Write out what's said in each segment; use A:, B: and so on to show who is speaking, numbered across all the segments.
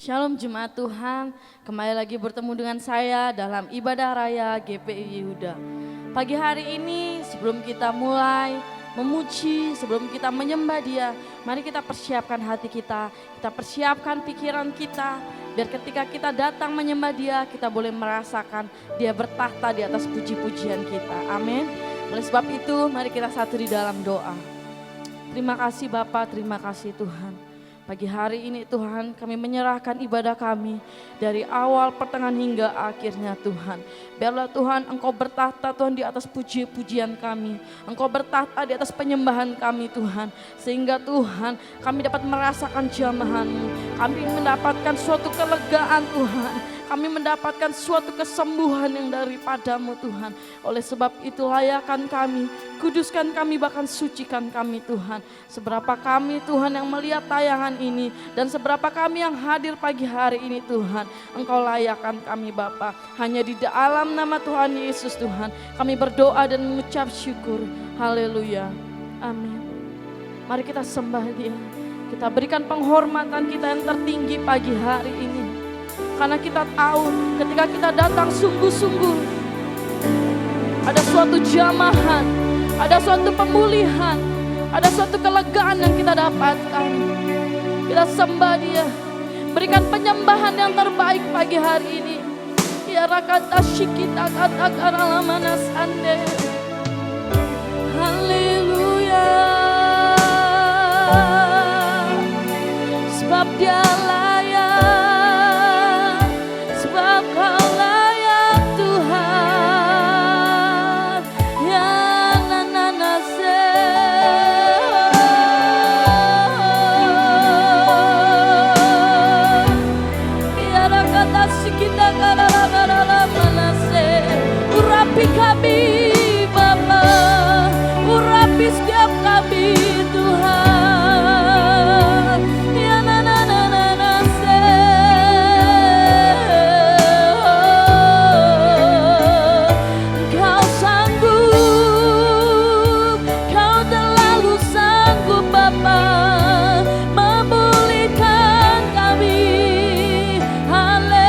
A: Shalom Jemaat Tuhan, kembali lagi bertemu dengan saya dalam ibadah raya GPI Yehuda. Pagi hari ini sebelum kita mulai memuji, sebelum kita menyembah Dia, mari kita persiapkan hati kita persiapkan pikiran kita, biar ketika kita datang menyembah Dia, kita boleh merasakan Dia bertahta di atas puji-pujian kita. Amin. Oleh sebab itu, mari kita satu di dalam doa. Terima kasih Bapa, terima kasih Tuhan. Pagi hari ini Tuhan, kami menyerahkan ibadah kami dari awal, pertengahan hingga akhirnya Tuhan. Biarlah Tuhan Engkau bertahta Tuhan di atas puji-pujian kami. Engkau bertahta di atas penyembahan kami Tuhan. Sehingga Tuhan kami dapat merasakan jamahan-Mu. Kami mendapatkan suatu kelegaan Tuhan. Kami mendapatkan suatu kesembuhan yang daripada-Mu Tuhan. Oleh sebab itu layakan kami, kuduskan kami, bahkan sucikan kami Tuhan. Seberapa kami Tuhan yang melihat tayangan ini dan seberapa kami yang hadir pagi hari ini Tuhan, Engkau layakan kami Bapa. Hanya di dalam nama Tuhan Yesus Tuhan kami berdoa dan mengucap syukur. Haleluya. Amin. Mari kita sembah Dia. Kita berikan penghormatan kita yang tertinggi pagi hari ini. Karena kita tahu ketika kita datang sungguh-sungguh ada suatu jamahan, ada suatu pemulihan, ada suatu kelegaan yang kita dapatkan. Kita sembah Dia, berikan penyembahan yang terbaik pagi hari ini. Ya rakata shikita kata karalamana sande. Haleluya. Sebab Dia layak. Kami Bapa, urapi setiap kami Tuhan. Ya na na na na na se. Kau sanggup, Kau terlalu sanggup Bapa, memulihkan kami. Haleluya.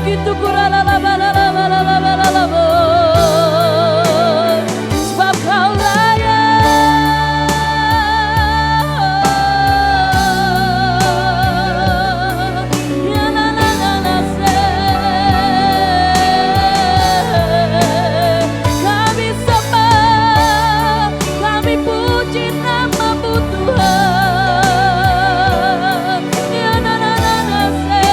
A: Gitu kurala la la la la la la la la la. Sebab Kau layak. Ya la la la la se. Kami sembah, kami puji nama-Mu Tuhan. Ya la la la la se.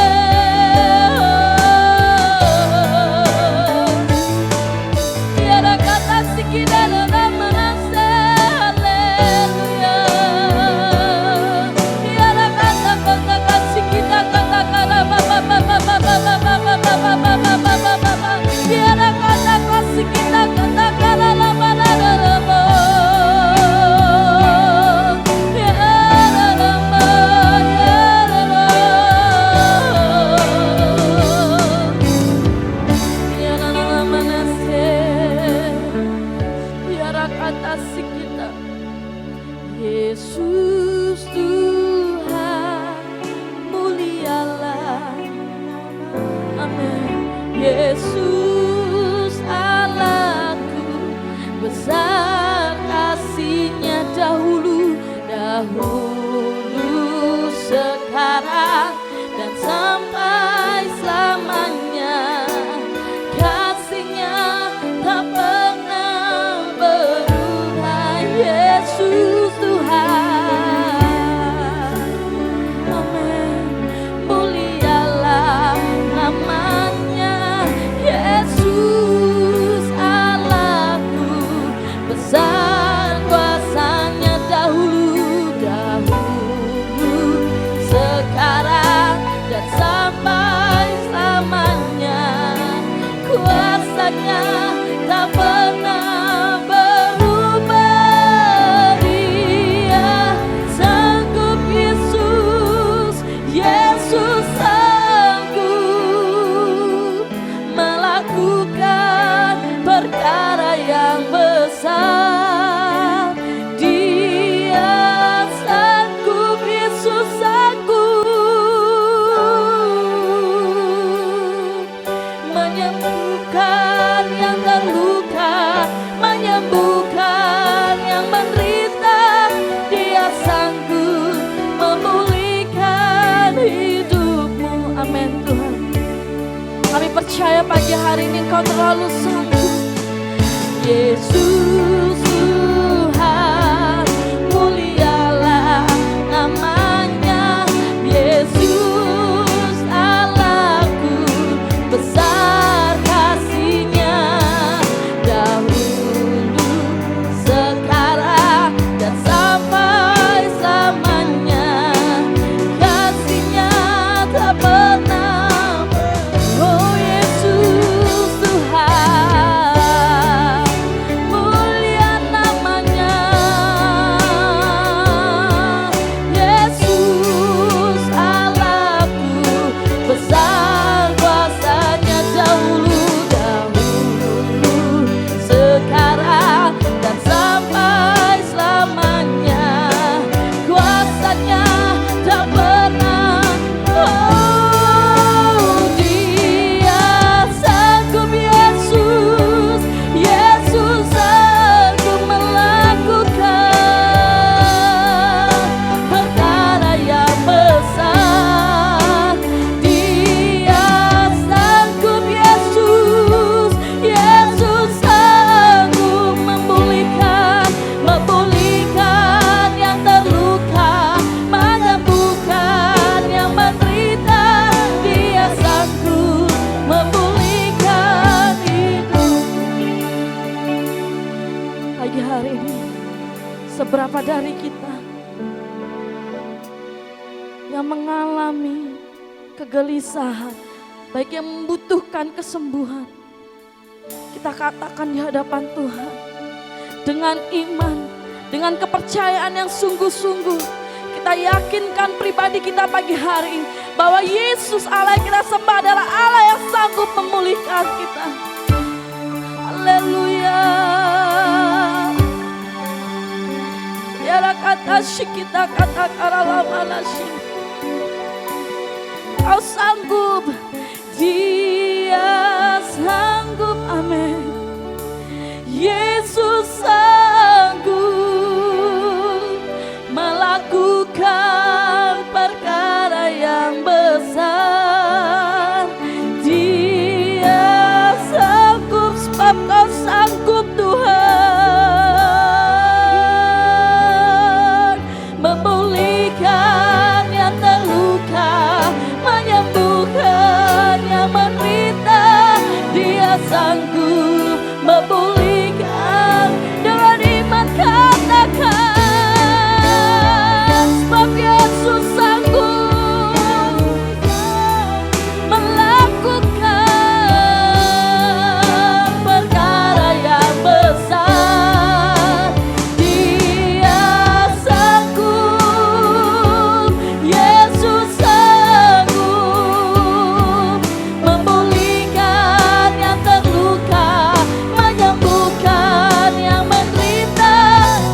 A: Yesus Tuhan mulialah. Amin. Yesus Allahku, besar kasih-Nya dahulu sekarang dan sampai selamanya. Kasih-Nya tak pernah berubah. percaya pagi hari ini Engkau terlalu sanggup. Yesus Tuhan, mulialah namanya. Yesus Allahku, besar kasih-Nya. Dahulu, sekarang, dan sampai selamanya. Kasih-Nya tak pernah. Oh Yesus Tuhan, mulia namanya. Yesus Allahku, besar kuasa-Nya. Dahulu, sekarang, dan sampai selamanya. Kuasa-Nya tak pernah. Oh, Dia sanggup. Yesus, Yesus sanggup melakukan perkara yang besar. Dia sanggup. Yesus, Yesus sanggup memulihkan yang terluka, menyembuhkan yang menderita. Dia sanggup memulihkan hidup. Pagi hari ini, seberapa dari kita yang mengalami kegelisahan, baik yang membutuhkan kesembuhan, kita katakan di hadapan Tuhan dengan iman, dengan kepercayaan yang sungguh-sungguh. Kita yakinkan pribadi kita pagi hari ini bahwa Yesus Allah yang kita sembah adalah Allah yang sanggup memulihkan kita. Haleluya. Ya kata kita kata karalamanasi. Kau sanggup, Dia sanggup, amin. Yesus sanggup melakukan perkara yang besar. Dia sanggup, sebab Kau sanggup Tuhan, memulihkan yang terluka, menyembuhkan yang menderita. Dia sanggup memulihkan. Dengan iman katakan, sebab Yesus sanggup melakukan perkara yang besar. Dia sanggup, Yesus sanggup memulihkan yang terluka, menyembuhkan yang menderita.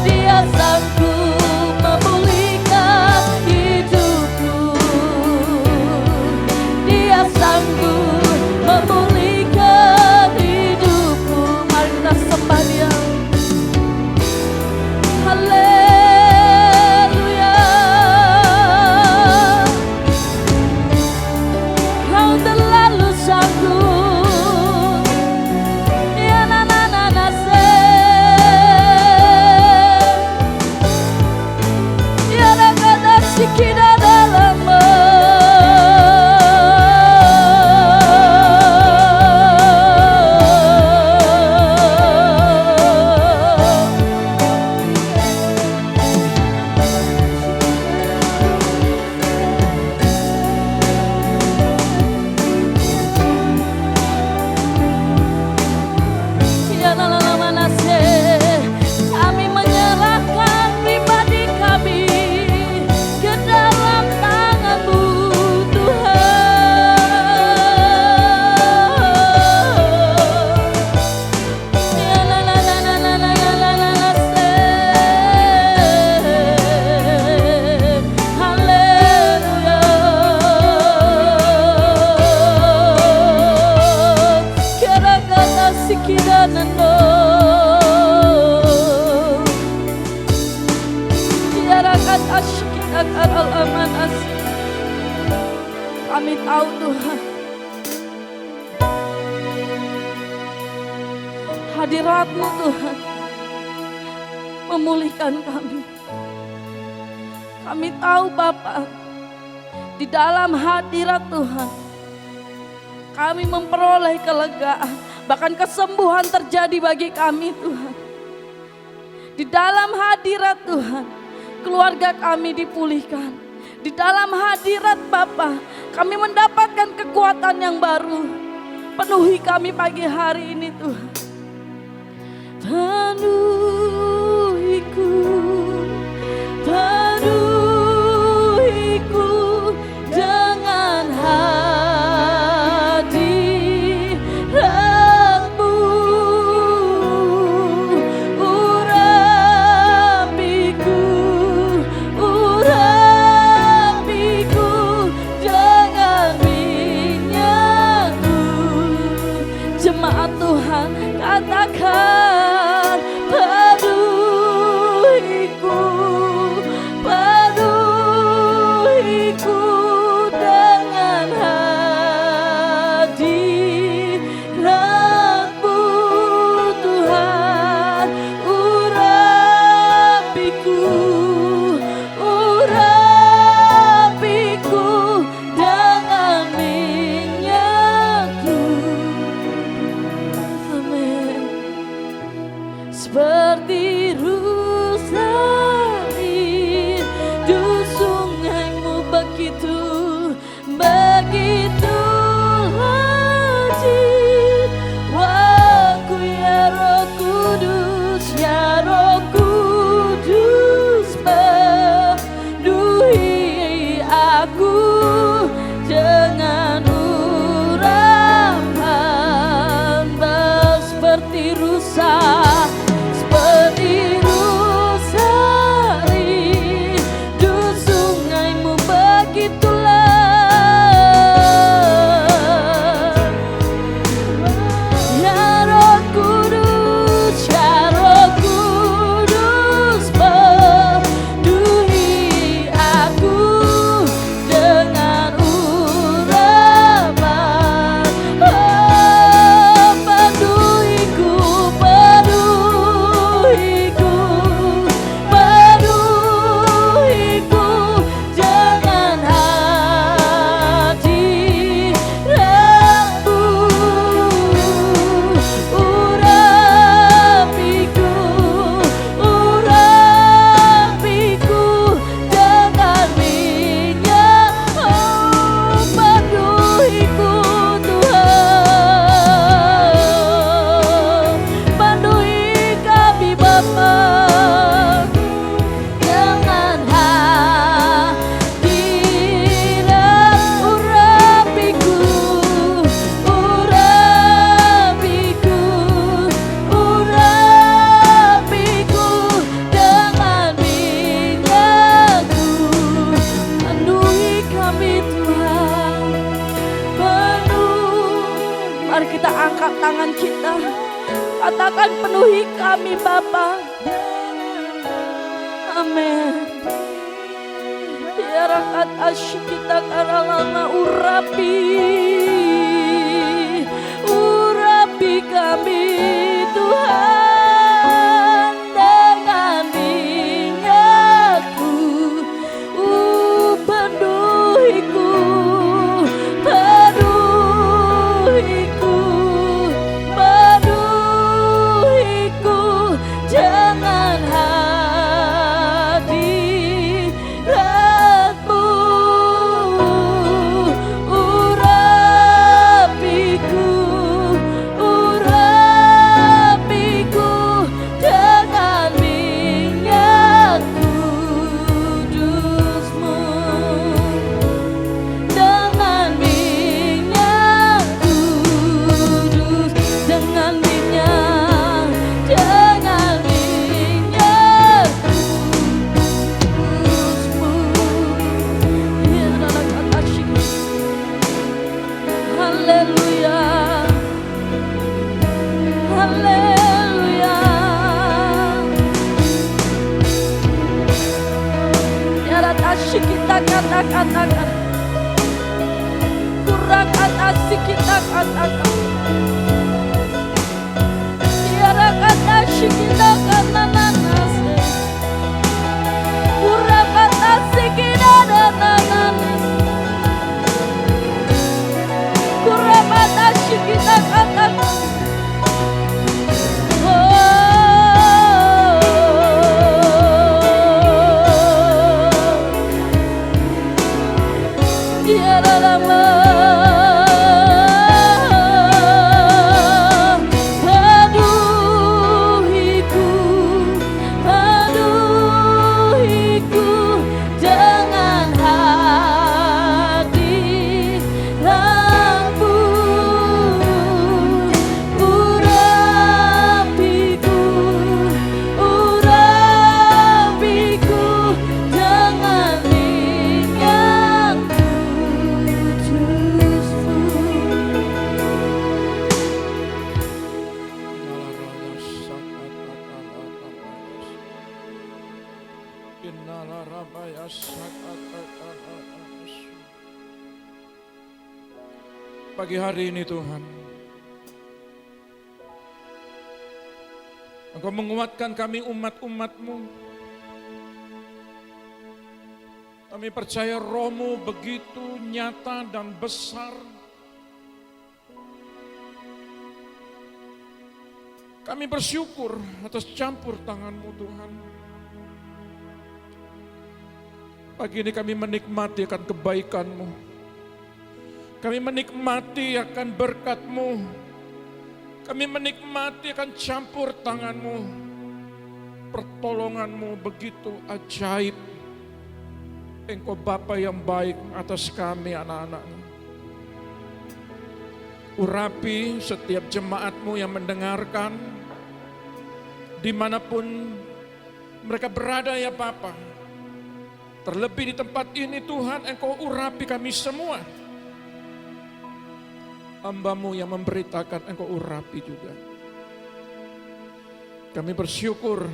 A: Dia sanggup memulihkan hidupku. Dia sanggup memulihkan hidupku. Mari kita sembah Dia. Haleluya. Kau terlalu sanggup. Ya na na na na se. Ya na kata sikida dalam ya na na na na se. Kami menyerahkan pribadi kami ke dalam tangan-Mu Tuhan. Ya na na na na na na na na na se. Haleluya. Kira kata sikida nano. Kira kata sikida karalamanasi. Kami tahu Tuhan, hadirat-Mu Tuhan memulihkan kami. Kami tahu Bapa, di dalam hadirat Tuhan kami memperoleh kelegaan, bahkan kesembuhan terjadi bagi kami Tuhan. Di dalam hadirat Tuhan keluarga kami dipulihkan. Di dalam hadirat Bapa kami mendapatkan kekuatan yang baru. Penuhi kami pagi hari ini Tuhan. Penuhiku, penuhiku dengan hadirat-Mu. Urapiku, urapiku dengan minyak-Mu. Jemaat Tuhan katakan penuhiku, penuhiku dengan hadirat-Mu Tuhan. Urapiku, urapiku dengan minyak-Mu. Amin. Seperti rusari di sungai-Mu begitu, begitu lajib. Waku ya Roh Kudus, ya Roh Kudus, penuhi aku dengan urapan seperti rusa. Seperti rusari di sungai-Mu begitulah. Ya Roh Kudus, ya Roh Kudus, penuhi aku dengan urapan. Oh, penuhiku, penuhiku, penuhiku dengan hadirat-Mu. Urapiku, urapiku dengan minyak. Oh, penuhiku Tuhan, penuhi kami Bapa dengan hadirat. Urapiku, urapiku, urapiku dengan minyak-Mu. Penuhi kami Tuhan, penuh. Mari kita angkat tangan kita, katakan penuhi kami Bapa. Amin. Ya rakat asyik kita karalana urapi kami Tuhan dengan minyak-Mu. Penuhiku, penuhiku, penuhiku dengan hadirat-Mu. Urapiku, urapiku dengan minyak kudus-Mu. Dengan minyak kudus, dengan minyak, dengan minyak kudus-Mu. Ya Rakat asyik. Haleluya, haleluya. Ya Rakat asyik kita katakan, kurang asik kita katakan. Ya Rakat shikita kananase. Kurabata sikida nananase. Kurabata shikita kananase.
B: Pagi hari ini Tuhan, Engkau menguatkan kami umat-umat-Mu. Kami percaya Roh-Mu begitu nyata dan besar. Kami bersyukur atas campur tangan-Mu Tuhan. Pagi ini kami menikmati akan kebaikan-Mu. Kami menikmati akan berkat-Mu. Kami menikmati akan campur tangan-Mu. Pertolongan-Mu begitu ajaib. Engkau Bapa yang baik atas kami anak-anak-Mu. Urapi setiap jemaat-Mu yang mendengarkan. Dimanapun mereka berada ya Bapa. Terlebih di tempat ini Tuhan, Engkau urapi kami semua. Hamba-Mu yang memberitakan Engkau urapi juga. Kami bersyukur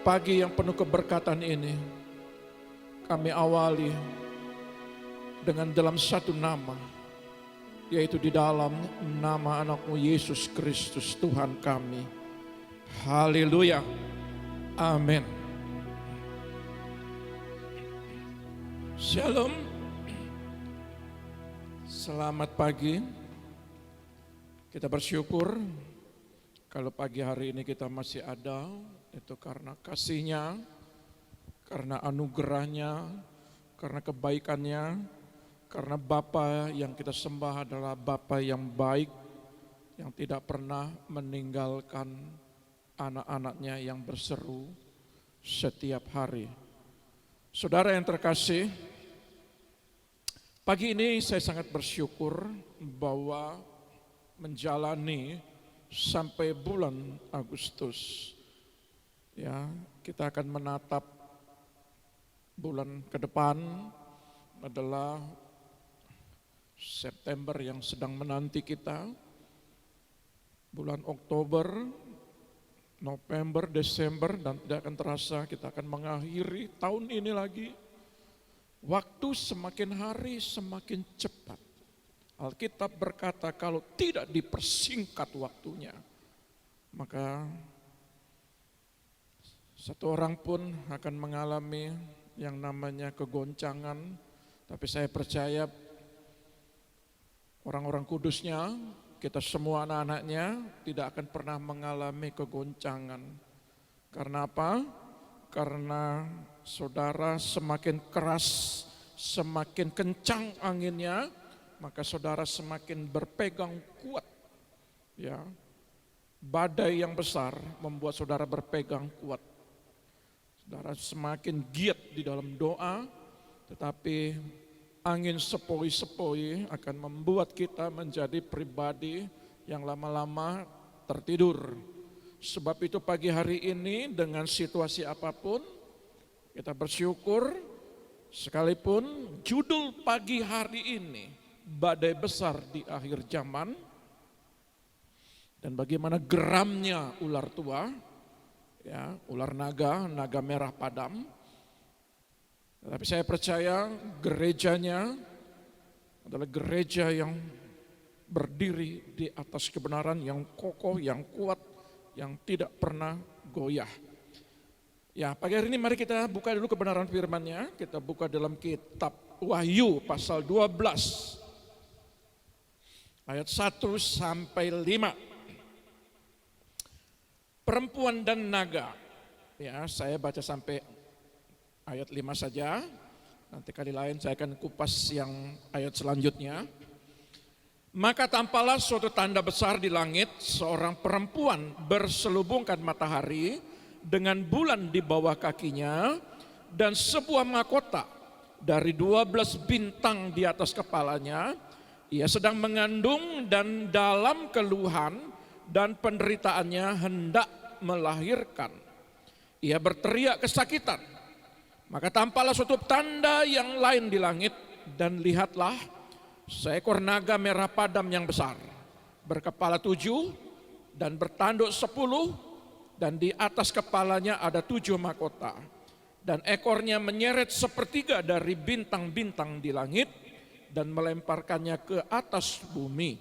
B: pagi yang penuh keberkatan ini kami awali dengan dalam satu nama, yaitu di dalam nama anak-Mu Yesus Kristus Tuhan kami. Haleluya. Amin. Shalom. Selamat pagi. Kita bersyukur kalau pagi hari ini kita masih ada, itu karena kasih-Nya, karena anugerah-Nya, karena kebaikan-Nya, karena Bapa yang kita sembah adalah Bapa yang baik, yang tidak pernah meninggalkan anak-anak-Nya yang berseru setiap hari. Saudara yang terkasih, pagi ini saya sangat bersyukur bahwa menjalani sampai bulan Agustus, ya, kita akan menatap bulan ke depan adalah September yang sedang menanti kita, bulan Oktober, November, Desember, dan tidak akan terasa kita akan mengakhiri tahun ini lagi. Waktu semakin hari semakin cepat. Alkitab berkata kalau tidak dipersingkat waktunya, maka satu orang pun akan mengalami yang namanya kegoncangan. Tapi saya percaya orang-orang kudusnya, kita semua anak-anaknya tidak akan pernah mengalami kegoncangan. Karena apa? Karena saudara semakin keras, semakin kencang anginnya, maka saudara semakin berpegang kuat. Ya, badai yang besar membuat saudara berpegang kuat. Saudara semakin giat di dalam doa, tetapi angin sepoi-sepoi akan membuat kita menjadi pribadi yang lama-lama tertidur. Sebab itu pagi hari ini dengan situasi apapun, kita bersyukur sekalipun judul pagi hari ini badai besar di akhir zaman dan bagaimana geramnya ular tua, ya, ular naga merah padam. Tapi saya percaya gerejanya adalah gereja yang berdiri di atas kebenaran, yang kokoh, yang kuat, yang tidak pernah goyah. Ya, pagi hari ini mari kita buka dulu kebenaran firman-Nya. Kita buka dalam kitab Wahyu pasal 12 ayat 1 sampai 5. Perempuan dan naga. Ya, saya baca sampai ayat 5 saja. Nanti kali lain saya akan kupas yang ayat selanjutnya. Maka tampaklah suatu tanda besar di langit, seorang perempuan berselubungkan matahari dengan bulan di bawah kakinya dan sebuah mahkota dari 12 bintang di atas kepalanya. Ia sedang mengandung dan dalam keluhan dan penderitaannya hendak melahirkan. Ia berteriak kesakitan. Maka tampaklah suatu tanda yang lain di langit, dan lihatlah seekor naga merah padam yang besar, berkepala 7 dan bertanduk 10, dan di atas kepalanya ada 7 mahkota. Dan ekornya menyeret sepertiga dari bintang-bintang di langit dan melemparkannya ke atas bumi.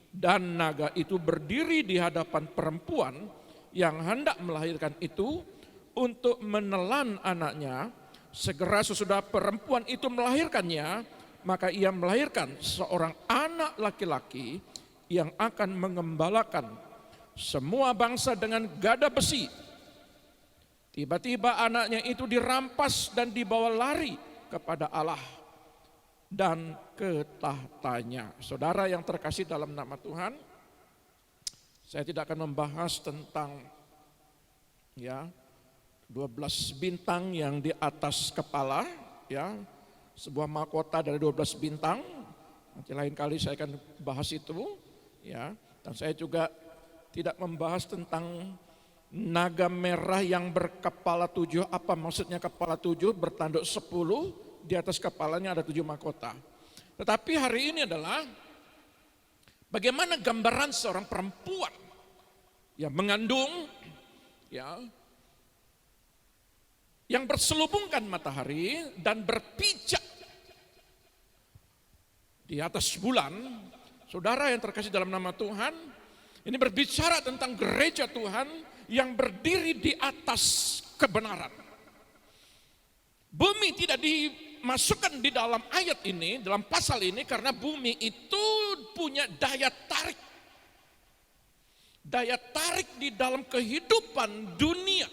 B: Dan naga itu berdiri di hadapan perempuan yang hendak melahirkan itu untuk menelan anaknya. Segera sesudah perempuan itu melahirkannya, maka ia melahirkan seorang anak laki-laki yang akan mengembalakan semua bangsa dengan gada besi. Tiba-tiba anaknya itu dirampas dan dibawa lari kepada Allah dan ke tahtanya. Saudara yang terkasih dalam nama Tuhan, saya tidak akan membahas tentang 12 bintang yang di atas kepala, sebuah mahkota dari 12 bintang. Nanti lain kali saya akan bahas itu, Dan saya juga tidak membahas tentang naga merah yang berkepala 7. Apa maksudnya kepala 7, bertanduk 10, di atas kepalanya ada 7 mahkota. Tetapi hari ini adalah bagaimana gambaran seorang perempuan yang mengandung, yang berselubungkan matahari dan berpijak di atas bulan. Saudara yang terkasih dalam nama Tuhan, ini berbicara tentang gereja Tuhan yang berdiri di atas kebenaran. Bumi tidak dimasukkan di dalam ayat ini, dalam pasal ini, karena bumi itu punya daya tarik. Daya tarik di dalam kehidupan dunia.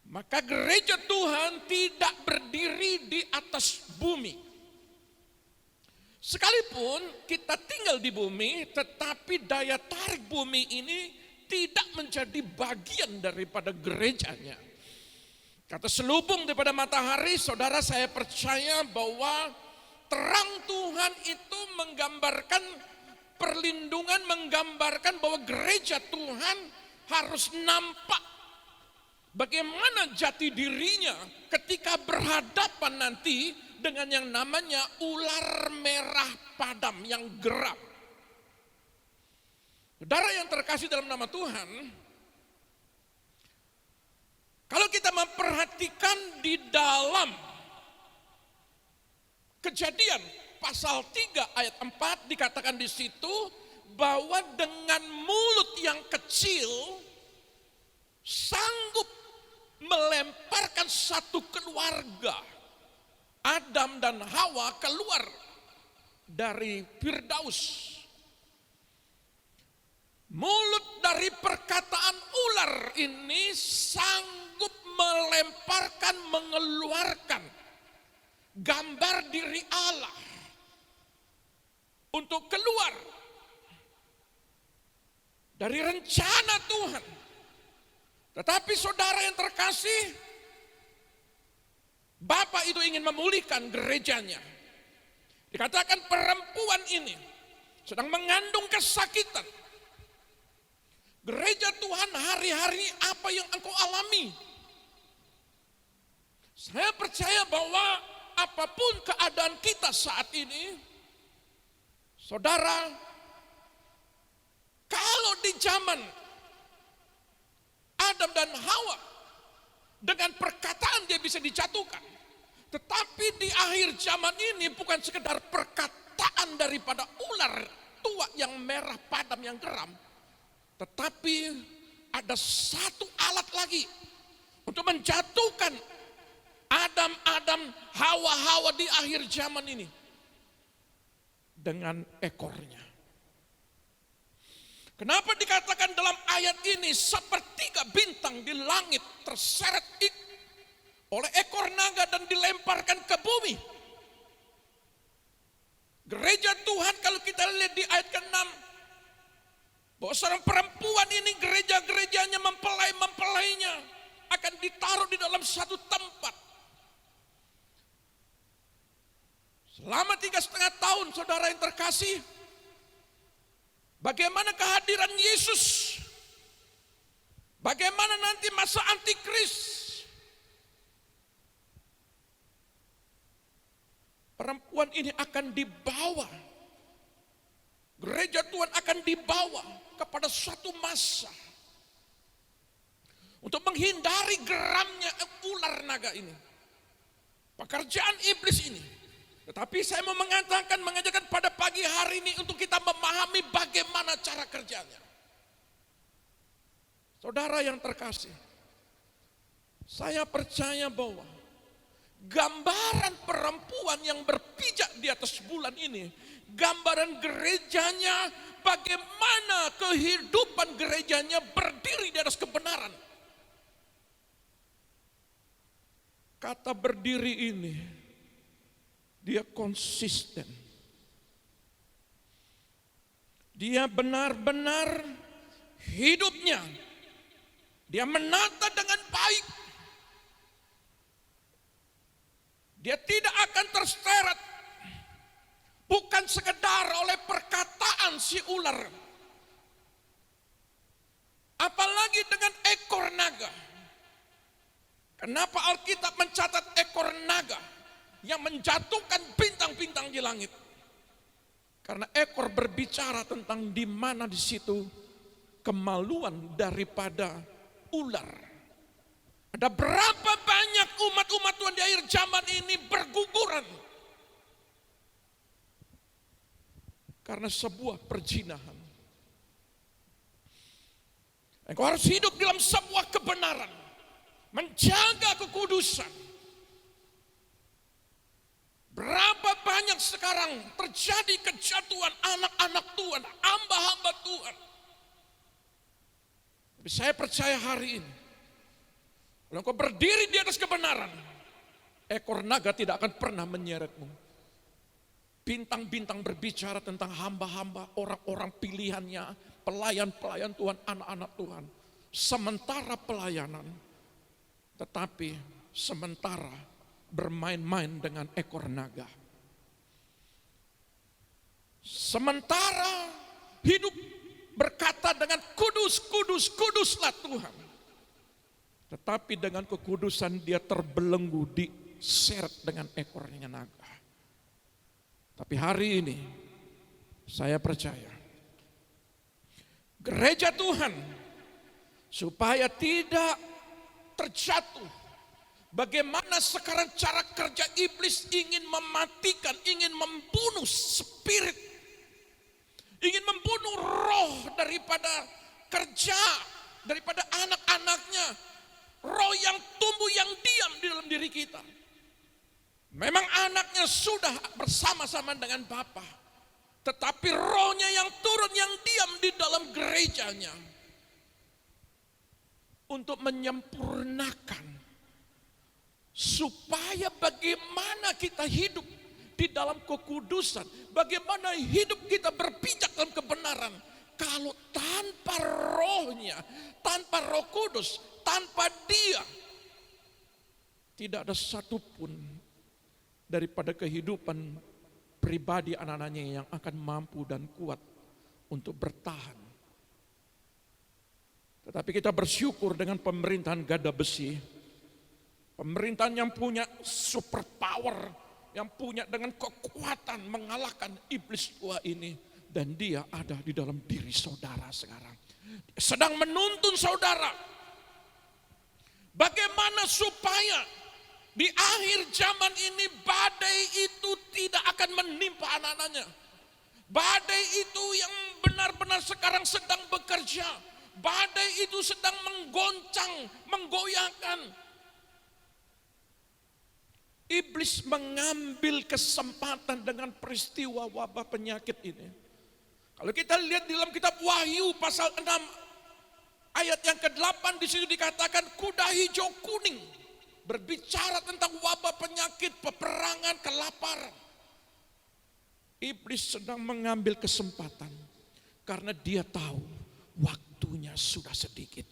B: Maka gereja Tuhan tidak berdiri di atas bumi. Sekalipun kita tinggal di bumi, tetapi daya tarik bumi ini tidak menjadi bagian daripada gerejanya. Kata selubung daripada matahari, saudara, saya percaya bahwa terang Tuhan itu menggambarkan perlindungan, menggambarkan bahwa gereja Tuhan harus nampak bagaimana jati dirinya ketika berhadapan nanti dengan yang namanya ular merah padam yang geram. Saudara yang terkasih dalam nama Tuhan, kalau kita memperhatikan di dalam Kejadian pasal 3 ayat 4 dikatakan di situ bahwa dengan mulut yang kecil sanggup melemparkan satu keluarga, Adam dan Hawa, keluar dari Firdaus. Mulut dari perkataan ular ini sanggup melemparkan, mengeluarkan gambar diri Allah untuk keluar dari rencana Tuhan. Tetapi saudara yang terkasih, Bapak itu ingin memulihkan gerejanya. Dikatakan perempuan ini sedang mengandung kesakitan. Gereja Tuhan hari-hari apa yang engkau alami? Saya percaya bahwa apapun keadaan kita saat ini, saudara, kalau di zaman Adam dan Hawa dengan perkataan dia bisa dijatuhkan, tetapi di akhir zaman ini bukan sekedar perkataan daripada ular tua yang merah padam yang geram, Tetapi ada satu alat lagi untuk menjatuhkan Adam, Hawa di akhir zaman ini. Dengan ekornya. Kenapa dikatakan dalam ayat ini sepertiga bintang di langit terseret oleh ekor naga dan dilemparkan ke bumi. Gereja Tuhan kalau kita lihat di ayat ke-6, bahwa seorang perempuan ini gereja-gerejanya mempelainya akan ditaruh di dalam satu tempat. Selama 3,5 tahun saudara yang terkasih, bagaimana kehadiran Yesus, bagaimana nanti masa antikris, perempuan ini akan dibawa, gereja Tuhan akan dibawa kepada suatu masa untuk menghindari geramnya ular naga ini, pekerjaan iblis ini. Tetapi saya mau mengajarkan pada pagi hari ini untuk kita memahami bagaimana cara kerjanya. Saudara yang terkasih, saya percaya bahwa gambaran perempuan yang berpijak di atas bulan ini, gambaran gerejanya, bagaimana kehidupan gerejanya berdiri di atas kebenaran. Kata berdiri ini, dia konsisten. Dia benar-benar hidupnya, dia menata dengan baik. Dia tidak akan terseret, bukan sekedar oleh perkataan si ular, apalagi dengan ekor naga. Kenapa Alkitab mencatat ekor naga yang menjatuhkan bintang-bintang di langit? Karena ekor berbicara tentang di mana di situ kemaluan daripada ular. Ada berapa banyak umat-umat Tuhan di akhir zaman ini berguguran karena sebuah perzinahan. Engkau harus hidup dalam sebuah kebenaran, menjaga kekudusan. Berapa banyak sekarang terjadi kejatuhan anak-anak Tuhan, hamba-hamba Tuhan. Tapi saya percaya hari ini, kalau engkau berdiri di atas kebenaran, ekor naga tidak akan pernah menyeretmu. Bintang-bintang berbicara tentang hamba-hamba, orang-orang pilihannya, pelayan-pelayan Tuhan, anak-anak Tuhan. Sementara pelayanan, tetapi sementara bermain-main dengan ekor naga. Sementara hidup berkata dengan kudus, kudus, kuduslah Tuhan. Tetapi dengan kekudusan dia terbelenggu, diseret dengan ekornya naga. Tapi hari ini saya percaya gereja Tuhan supaya tidak terjatuh. Bagaimana sekarang cara kerja iblis ingin mematikan, ingin membunuh spirit, ingin membunuh roh daripada kerja, daripada anak-anaknya, roh yang tumbuh, yang diam di dalam diri kita. Memang anaknya sudah bersama-sama dengan Bapa, tetapi rohnya yang turun, yang diam di dalam gerejanya untuk menyempurnakan, supaya bagaimana kita hidup di dalam kekudusan, bagaimana hidup kita berpijak dalam kebenaran. Kalau tanpa rohnya, tanpa Roh Kudus, tanpa dia, tidak ada satupun daripada kehidupan pribadi anak-anaknya yang akan mampu dan kuat untuk bertahan. Tetapi kita bersyukur dengan pemerintahan gada besi, pemerintahan yang punya super power, yang punya dengan kekuatan mengalahkan iblis tua ini. Dan dia ada di dalam diri saudara sekarang. Sedang menuntun saudara. Bagaimana supaya di akhir zaman ini badai itu tidak akan menimpa anak-anaknya. Badai itu yang benar-benar sekarang sedang bekerja. Badai itu sedang menggoncang, menggoyahkan. Iblis mengambil kesempatan dengan peristiwa wabah penyakit ini. Kalau kita lihat di dalam kitab Wahyu pasal 6 ayat yang ke-8, di situ dikatakan kuda hijau kuning berbicara tentang wabah penyakit, peperangan, kelaparan. Iblis sedang mengambil kesempatan karena dia tahu waktunya sudah sedikit.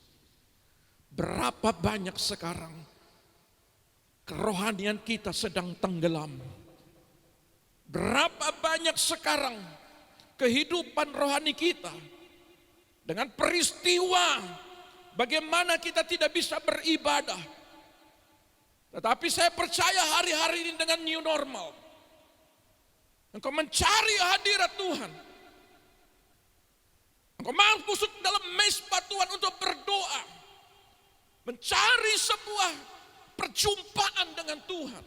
B: Berapa banyak sekarang kerohanian kita sedang tenggelam. Berapa banyak sekarang kehidupan rohani kita dengan peristiwa bagaimana kita tidak bisa beribadah. Tetapi saya percaya hari-hari ini dengan new normal, engkau mencari hadirat Tuhan. Engkau masuk dalam mezbah Tuhan untuk berdoa. Mencari sebuah perjumpaan dengan Tuhan.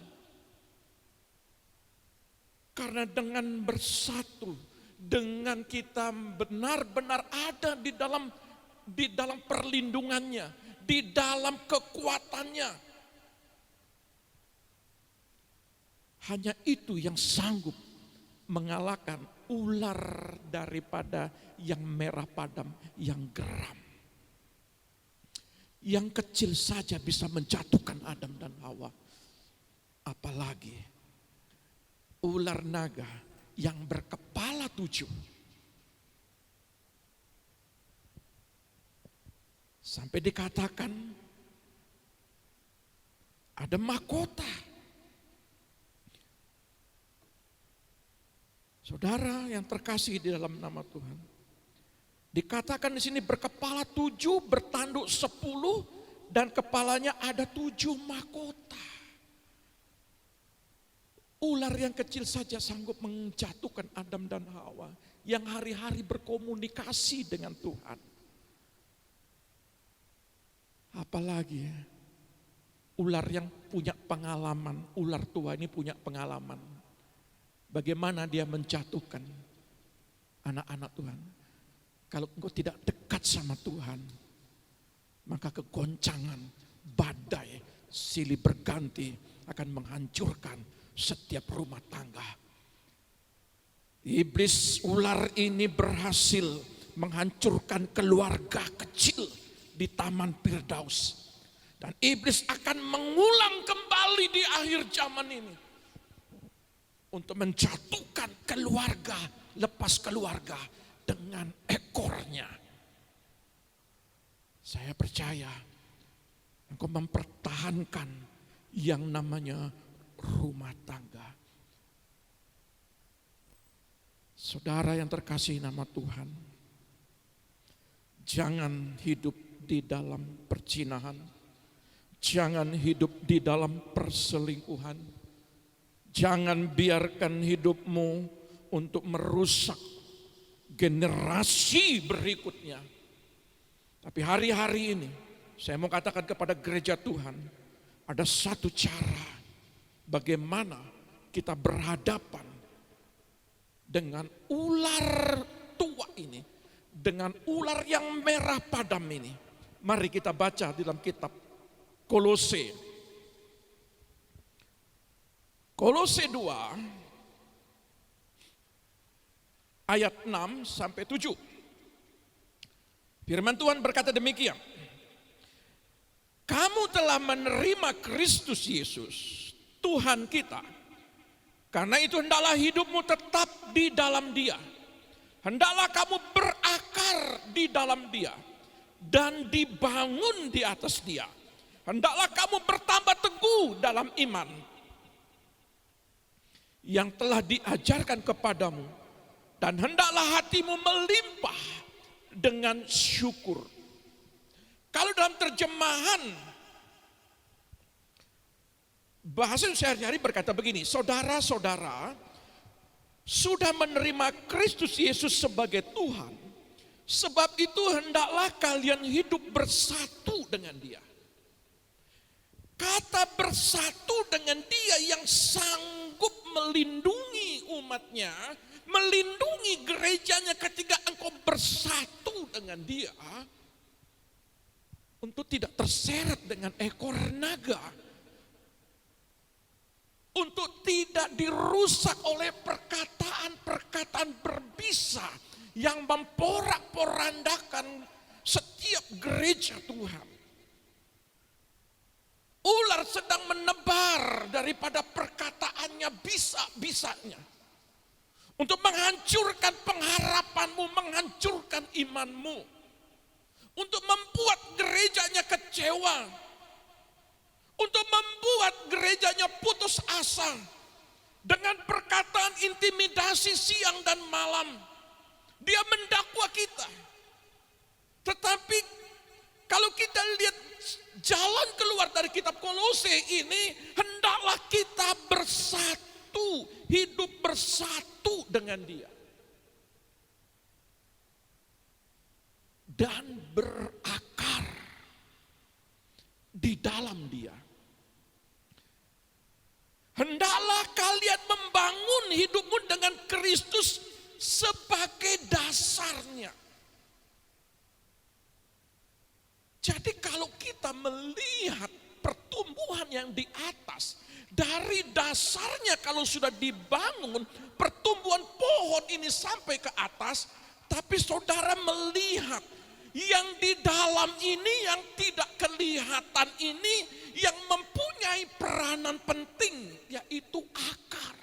B: Karena dengan bersatu, dengan kita benar-benar ada di dalam perlindungannya, di dalam kekuatannya. Hanya itu yang sanggup mengalahkan ular daripada yang merah padam, yang geram. Yang kecil saja bisa menjatuhkan Adam dan Hawa. Apalagi ular naga yang berkepala 7. Sampai dikatakan ada mahkota. Saudara yang terkasih di dalam nama Tuhan, dikatakan di sini berkepala 7, bertanduk 10, dan kepalanya ada 7 mahkota. Ular yang kecil saja sanggup menjatuhkan Adam dan Hawa yang hari-hari berkomunikasi dengan Tuhan. Apalagi ular yang punya pengalaman, ular tua ini punya pengalaman. Bagaimana dia menjatuhkan anak-anak Tuhan. Kalau engkau tidak dekat sama Tuhan, maka kegoncangan, badai, silih berganti akan menghancurkan setiap rumah tangga. Iblis ular ini berhasil menghancurkan keluarga kecil di Taman Firdaus. Dan iblis akan mengulang kembali di akhir zaman ini. Untuk menjatuhkan keluarga lepas keluarga dengan ekornya. Saya percaya engkau mempertahankan yang namanya rumah tangga. Saudara yang terkasih nama Tuhan, jangan hidup di dalam perzinahan, jangan hidup di dalam perselingkuhan. Jangan biarkan hidupmu untuk merusak generasi berikutnya. Tapi hari-hari ini saya mau katakan kepada gereja Tuhan, ada satu cara bagaimana kita berhadapan dengan ular tua ini, dengan ular yang merah padam ini. Mari kita baca di dalam kitab Kolose. Kolose 2 ayat 6 sampai 7. Firman Tuhan berkata demikian. Kamu telah menerima Kristus Yesus, Tuhan kita. Karena itu hendaklah hidupmu tetap di dalam Dia. Hendaklah kamu berakar di dalam Dia dan dibangun di atas Dia. Hendaklah kamu bertambah teguh dalam iman yang telah diajarkan kepadamu, dan hendaklah hatimu melimpah dengan syukur. Kalau dalam terjemahan bahasa sehari-hari berkata begini, saudara-saudara sudah menerima Kristus Yesus sebagai Tuhan, sebab itu hendaklah kalian hidup bersatu dengan Dia. Kata bersatu dengan Dia yang sanggup melindungi umatnya melindungi gerejanya ketika engkau bersatu dengan dia, untuk tidak terseret dengan ekor naga, untuk tidak dirusak oleh perkataan-perkataan berbisa yang memporak-porandakan setiap gereja Tuhan. Ular sedang menebar daripada perkataannya bisa-bisanya untuk menghancurkan pengharapanmu, menghancurkan imanmu, untuk membuat gerejanya kecewa, untuk membuat gerejanya putus asa dengan perkataan intimidasi siang dan malam. Dia mendakwa kita. Tetapi kalau kita lihat jalan keluar dari kitab Kolose ini, hendaklah kita bersatu, hidup bersatu dengan dia. Dan berakar di dalam dia. Hendaklah kalian membangun hidupmu dengan Kristus sebagai dasarnya. Jadi kalau kita melihat pertumbuhan yang di atas, dari dasarnya kalau sudah dibangun pertumbuhan pohon ini sampai ke atas, tapi saudara melihat yang di dalam ini, yang tidak kelihatan ini, yang mempunyai peranan penting, yaitu akar.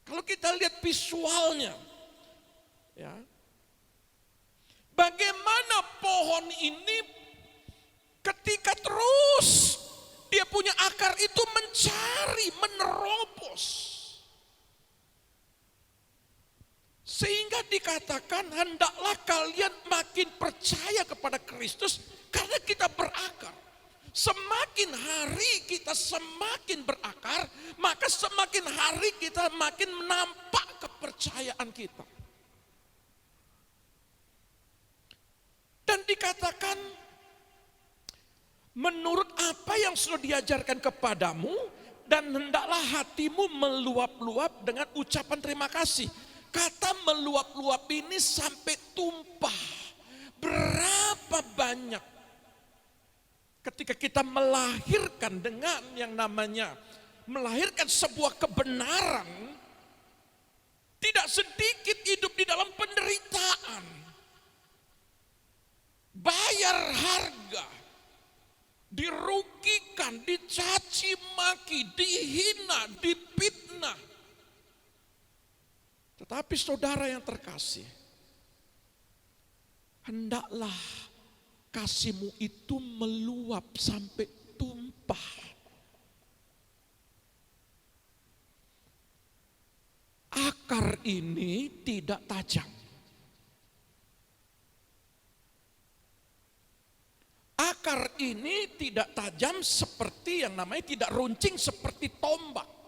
B: Kalau kita lihat visualnya, ya, bagaimana pohon ini ketika terus dia punya akar itu mencari, menerobos. Sehingga dikatakan hendaklah kalian makin percaya kepada Kristus karena kita berakar. Semakin hari kita semakin berakar, maka semakin hari kita makin nampak kepercayaan kita. Dan dikatakan menurut apa yang sudah diajarkan kepadamu, dan hendaklah hatimu meluap-luap dengan ucapan terima kasih. Kata meluap-luap ini sampai tumpah. Berapa banyak ketika kita melahirkan dengan yang namanya melahirkan sebuah kebenaran, tidak sedikit hidup di dalam penderitaan. Bayar harga, dirugikan, dicaci maki, dihina, difitnah. Tetapi saudara yang terkasih, hendaklah kasihmu itu meluap sampai tumpah. Akar ini tidak tajam. Akar ini tidak tajam seperti yang namanya, tidak runcing seperti tombak.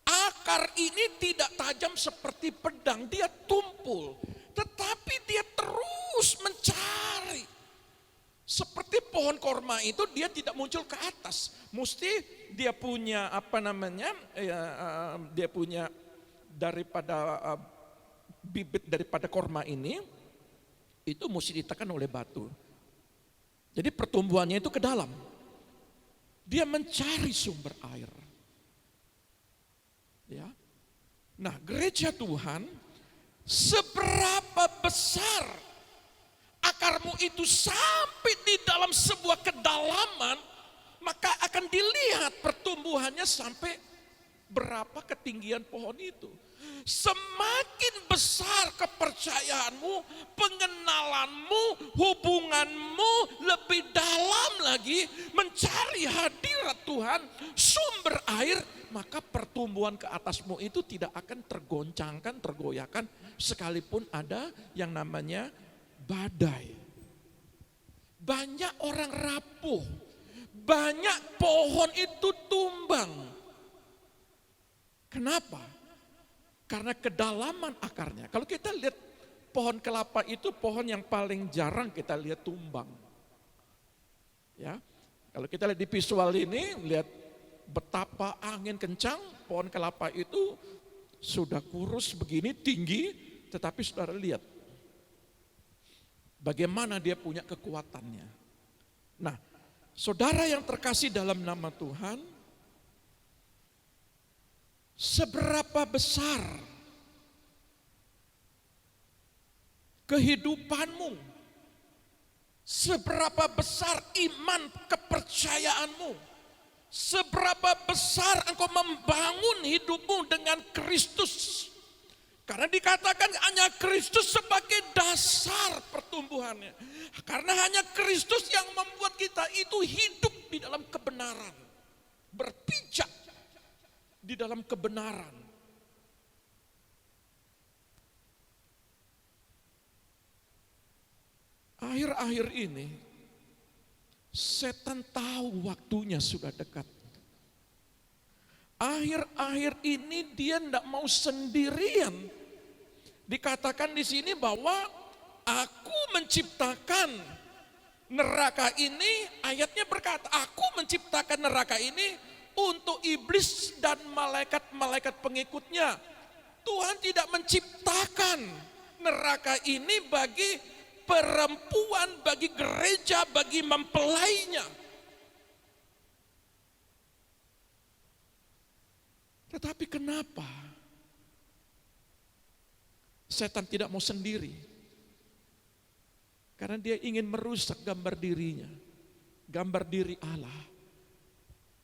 B: Akar ini tidak tajam seperti pedang, dia tumpul. Tetapi dia terus mencari. Seperti pohon korma itu dia tidak muncul ke atas. Mesti dia punya dia punya daripada bibit daripada korma ini, itu mesti ditekan oleh batu. Jadi pertumbuhannya itu ke dalam. Dia mencari sumber air. Ya. Nah, gereja Tuhan, seberapa besar akarmu itu sampai di dalam sebuah kedalaman, maka akan dilihat pertumbuhannya sampai berapa ketinggian pohon itu. Semakin besar kepercayaanmu, pengenalanmu, hubunganmu lebih dalam lagi mencari hadirat Tuhan, sumber air, maka pertumbuhan ke atasmu itu tidak akan tergoncangkan, tergoyahkan sekalipun ada yang namanya badai. Banyak orang rapuh, banyak pohon itu tumbang. Kenapa? Karena kedalaman akarnya. Kalau kita lihat pohon kelapa itu pohon yang paling jarang kita lihat tumbang. Ya, kalau kita lihat di visual ini, lihat betapa angin kencang, pohon kelapa itu sudah kurus begini tinggi, tetapi saudara lihat bagaimana dia punya kekuatannya. Nah, saudara yang terkasih dalam nama Tuhan, seberapa besar kehidupanmu, seberapa besar iman kepercayaanmu, seberapa besar engkau membangun hidupmu dengan Kristus. Karena dikatakan hanya Kristus sebagai dasar pertumbuhannya. Karena hanya Kristus yang membuat kita itu hidup di dalam kebenaran, berpijak di dalam kebenaran. Akhir-akhir ini, setan tahu waktunya sudah dekat. Akhir-akhir ini dia tidak mau sendirian. Dikatakan di sini bahwa aku menciptakan neraka ini, ayatnya berkata, aku menciptakan neraka ini untuk iblis dan malaikat-malaikat pengikutnya. Tuhan tidak menciptakan neraka ini bagi perempuan, bagi gereja, bagi mempelainya. Tetapi kenapa setan tidak mau sendiri? Karena dia ingin merusak gambar dirinya, gambar diri Allah.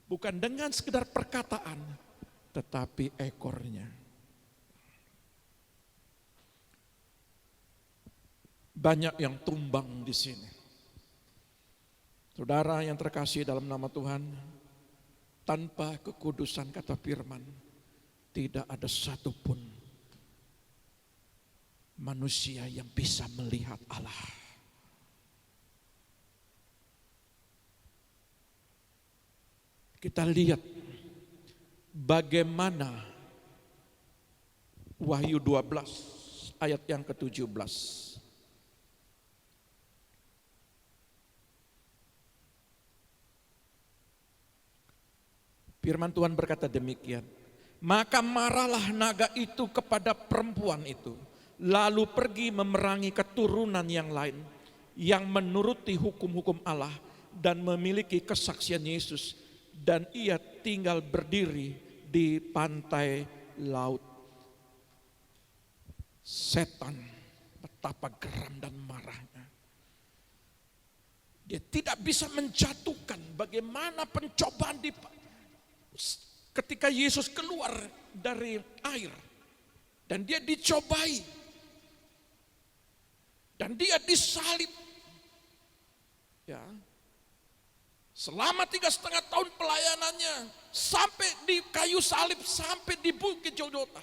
B: Bukan dengan sekedar perkataan, tetapi ekornya. Banyak yang tumbang di sini. Saudara yang terkasih dalam nama Tuhan, tanpa kekudusan kata firman, tidak ada satupun manusia yang bisa melihat Allah. Kita lihat bagaimana Wahyu 12 ayat yang ke-17. Firman Tuhan berkata demikian, maka marahlah naga itu kepada perempuan itu, lalu pergi memerangi keturunan yang lain, yang menuruti hukum-hukum Allah dan memiliki kesaksian Yesus, dan ia tinggal berdiri di pantai laut. Setan betapa geram dan marahnya. Dia tidak bisa menjatuhkan bagaimana pencobaan ketika Yesus keluar dari air dan dia dicobai dan dia disalib, ya, selama 3,5 tahun pelayanannya sampai di kayu salib, sampai di Bukit Golgota,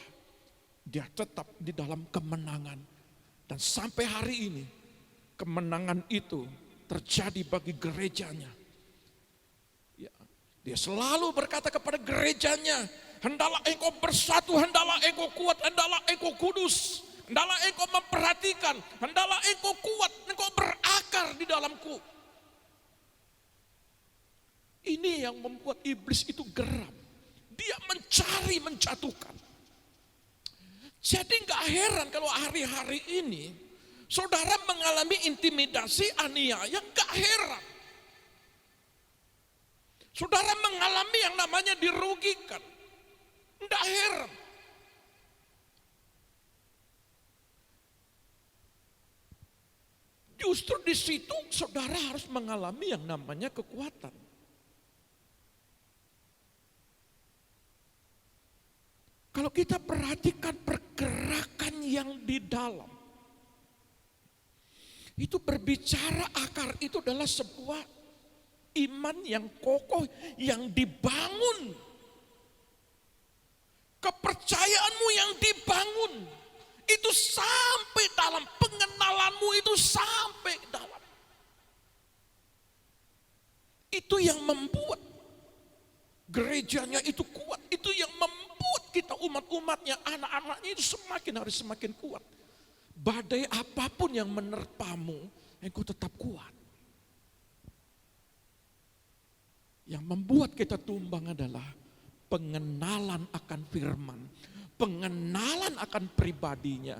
B: dia tetap di dalam kemenangan. Dan sampai hari ini kemenangan itu terjadi bagi gerejanya. Dia selalu berkata kepada gerejanya, hendaklah engkau bersatu, hendaklah engkau kuat, hendaklah engkau kudus, hendaklah engkau memperhatikan, hendaklah engkau kuat, engkau berakar di dalamku. Ini yang membuat iblis itu geram. Dia mencari menjatuhkan. Jadi gak heran kalau hari-hari ini saudara mengalami intimidasi, aniaya, gak heran. Saudara mengalami yang namanya dirugikan, tidak heran. Justru di situ saudara harus mengalami yang namanya kekuatan. Kalau kita perhatikan pergerakan yang di dalam, itu berbicara akar itu adalah sebuah iman yang kokoh, yang dibangun. Kepercayaanmu yang dibangun. Itu sampai dalam pengenalanmu, itu sampai dalam. Itu yang membuat gerejanya itu kuat. Itu yang membuat kita umat-umatnya, anak-anaknya itu semakin hari semakin kuat. Badai apapun yang menerpamu, engkau tetap kuat. Yang membuat kita tumbang adalah pengenalan akan firman, pengenalan akan pribadinya.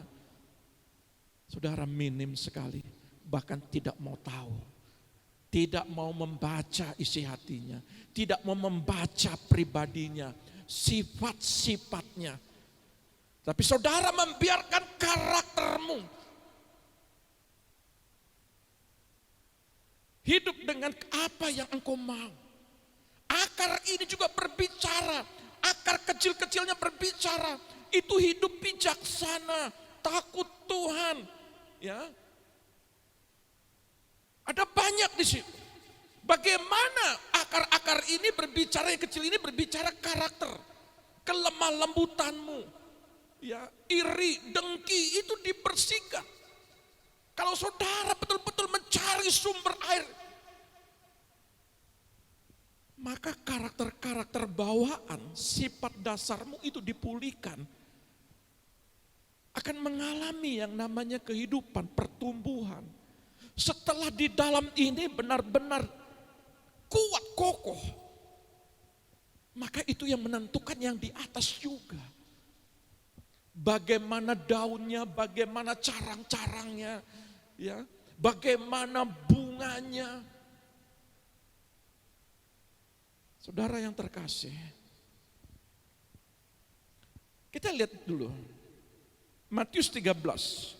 B: Saudara, minim sekali, bahkan tidak mau tahu, tidak mau membaca isi hatinya, tidak mau membaca pribadinya, sifat-sifatnya. Tapi saudara membiarkan karaktermu hidup dengan apa yang engkau mau. Akar ini juga berbicara, akar kecil-kecilnya berbicara. Itu hidup bijaksana, takut Tuhan. Ya, ada banyak di situ. Bagaimana akar-akar ini berbicara, yang kecil ini berbicara karakter, kelemah lembutanmu, ya, iri, dengki itu dibersihkan. Kalau saudara betul-betul mencari sumber air, maka karakter-karakter bawaan, sifat dasarmu itu dipulihkan. Akan mengalami yang namanya kehidupan, pertumbuhan. Setelah di dalam ini benar-benar kuat, kokoh, maka itu yang menentukan yang di atas juga. Bagaimana daunnya, bagaimana carang-carangnya, ya, bagaimana bunganya. Saudara yang terkasih, kita lihat dulu Matius 13.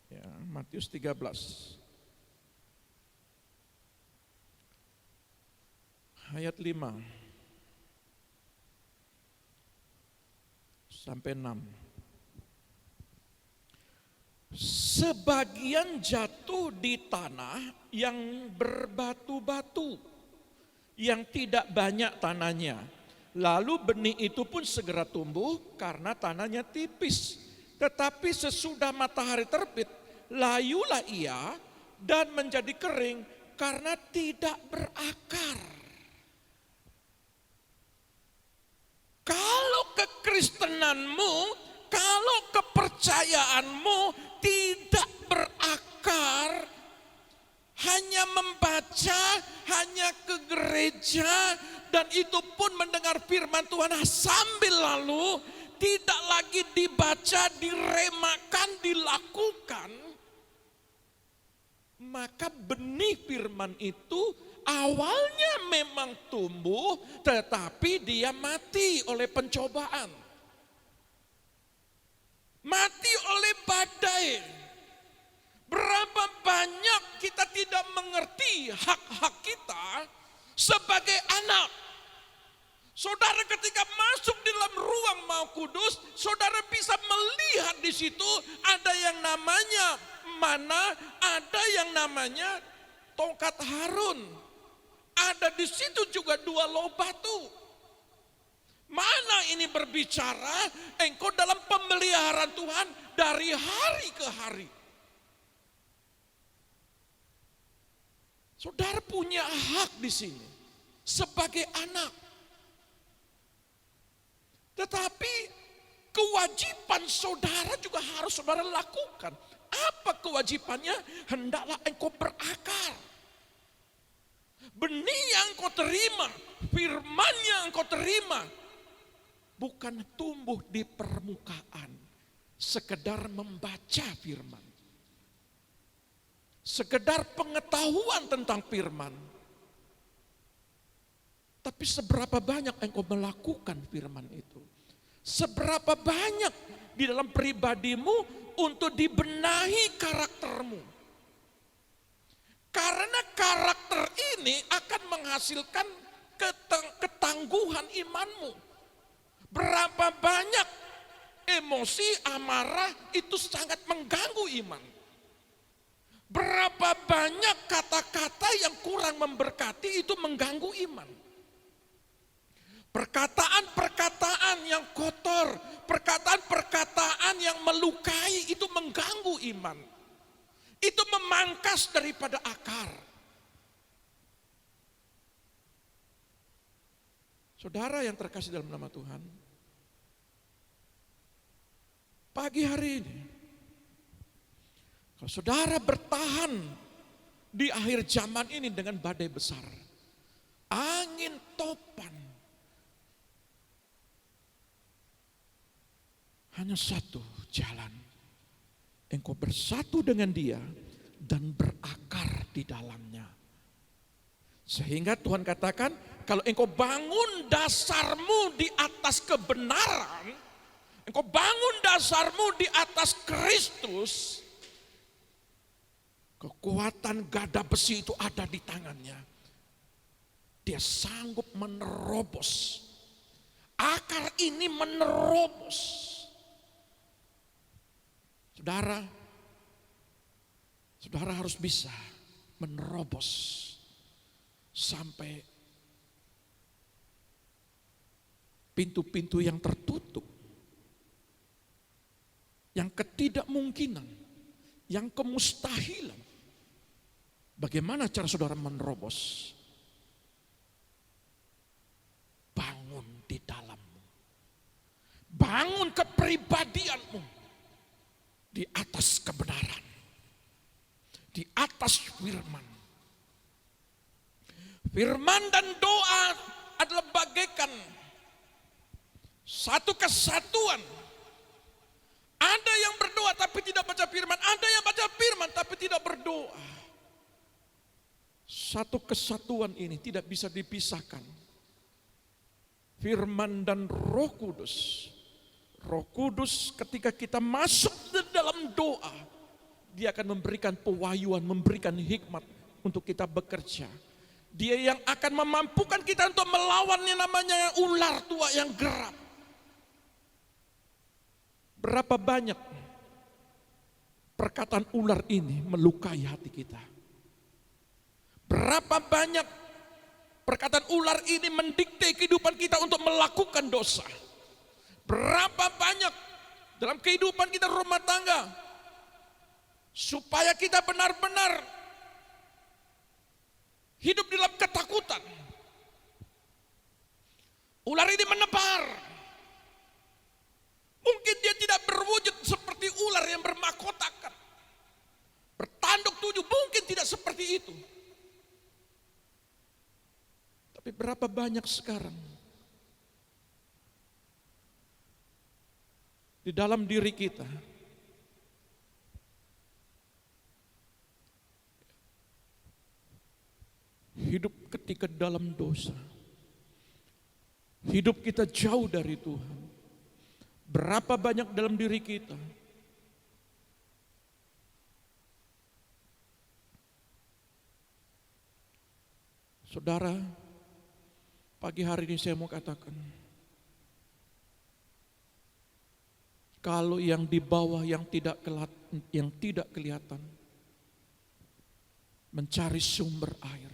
B: Ya, Matius 13 ayat 5 sampai 6. Sebagian jatuh di tanah yang berbatu-batu, yang tidak banyak tanahnya. Lalu benih itu pun segera tumbuh karena tanahnya tipis. Tetapi sesudah matahari terbit, layulah ia dan menjadi kering karena tidak berakar. Kalau kekristenanmu, kalau kepercayaanmu tidak berakar, hanya membaca, hanya ke gereja, dan itu pun mendengar firman Tuhan sambil lalu, tidak lagi dibaca, diremakan, dilakukan, maka benih firman itu awalnya memang tumbuh, tetapi dia mati oleh pencobaan. Mati oleh badai. Berapa banyak kita tidak mengerti hak-hak kita sebagai anak. Saudara ketika masuk di dalam ruang Maha Kudus, saudara bisa melihat di situ ada yang namanya mana, ada yang namanya tongkat Harun. Ada di situ juga 2 loh batu. Mana ini berbicara engkau dalam pemeliharaan Tuhan dari hari ke hari. Saudara punya hak di sini sebagai anak. Tetapi kewajiban saudara juga harus saudara lakukan. Apa kewajibannya? Hendaklah engkau berakar. Benih yang engkau terima, firman yang engkau terima, bukan tumbuh di permukaan, sekedar membaca firman, sekedar pengetahuan tentang firman. Tapi seberapa banyak engkau melakukan firman itu? Seberapa banyak di dalam pribadimu untuk dibenahi karaktermu? Karena karakter ini akan menghasilkan ketangguhan imanmu. Berapa banyak emosi, amarah itu sangat mengganggu iman. Berapa banyak kata-kata yang kurang memberkati itu mengganggu iman. Perkataan-perkataan yang kotor, perkataan-perkataan yang melukai itu mengganggu iman. Itu memangkas daripada akar. Saudara yang terkasih dalam nama Tuhan, pagi hari ini, kalau saudara bertahan di akhir zaman ini dengan badai besar, angin topan. Hanya satu jalan, engkau bersatu dengan Dia dan berakar di dalamnya. Sehingga Tuhan katakan, kalau engkau bangun dasarmu di atas kebenaran, engkau bangun dasarmu di atas Kristus, kekuatan gada besi itu ada di tangannya. Dia sanggup menerobos. Akar ini menerobos. Saudara harus bisa menerobos sampai pintu-pintu yang tertutup, yang ketidakmungkinan, yang kemustahilan. Bagaimana cara saudara menerobos? Bangun di dalammu, bangun kepribadianmu di atas kebenaran, di atas firman. Firman dan doa adalah bagaikan satu kesatuan. Ada yang berdoa tapi tidak baca firman, ada yang baca firman tapi tidak berdoa. Satu kesatuan ini tidak bisa dipisahkan. Firman dan Roh Kudus. Roh Kudus ketika kita masuk ke dalam doa, Dia akan memberikan pewahyuan, memberikan hikmat untuk kita bekerja. Dia yang akan memampukan kita untuk melawan yang namanya ular tua yang geram. Berapa banyak perkataan ular ini melukai hati kita. Berapa banyak perkataan ular ini mendikte kehidupan kita untuk melakukan dosa. Berapa banyak dalam kehidupan kita rumah tangga, supaya kita benar-benar hidup dalam ketakutan. Ular ini menebar. Mungkin dia tidak berwujud seperti ular yang bermahkotakan, bertanduk 7, mungkin tidak seperti itu. Tapi berapa banyak sekarang di dalam diri kita hidup ketika dalam dosa, hidup kita jauh dari Tuhan. Berapa banyak dalam diri kita saudara, pagi hari ini saya mau katakan, kalau yang di bawah yang tidak kelihatan mencari sumber air,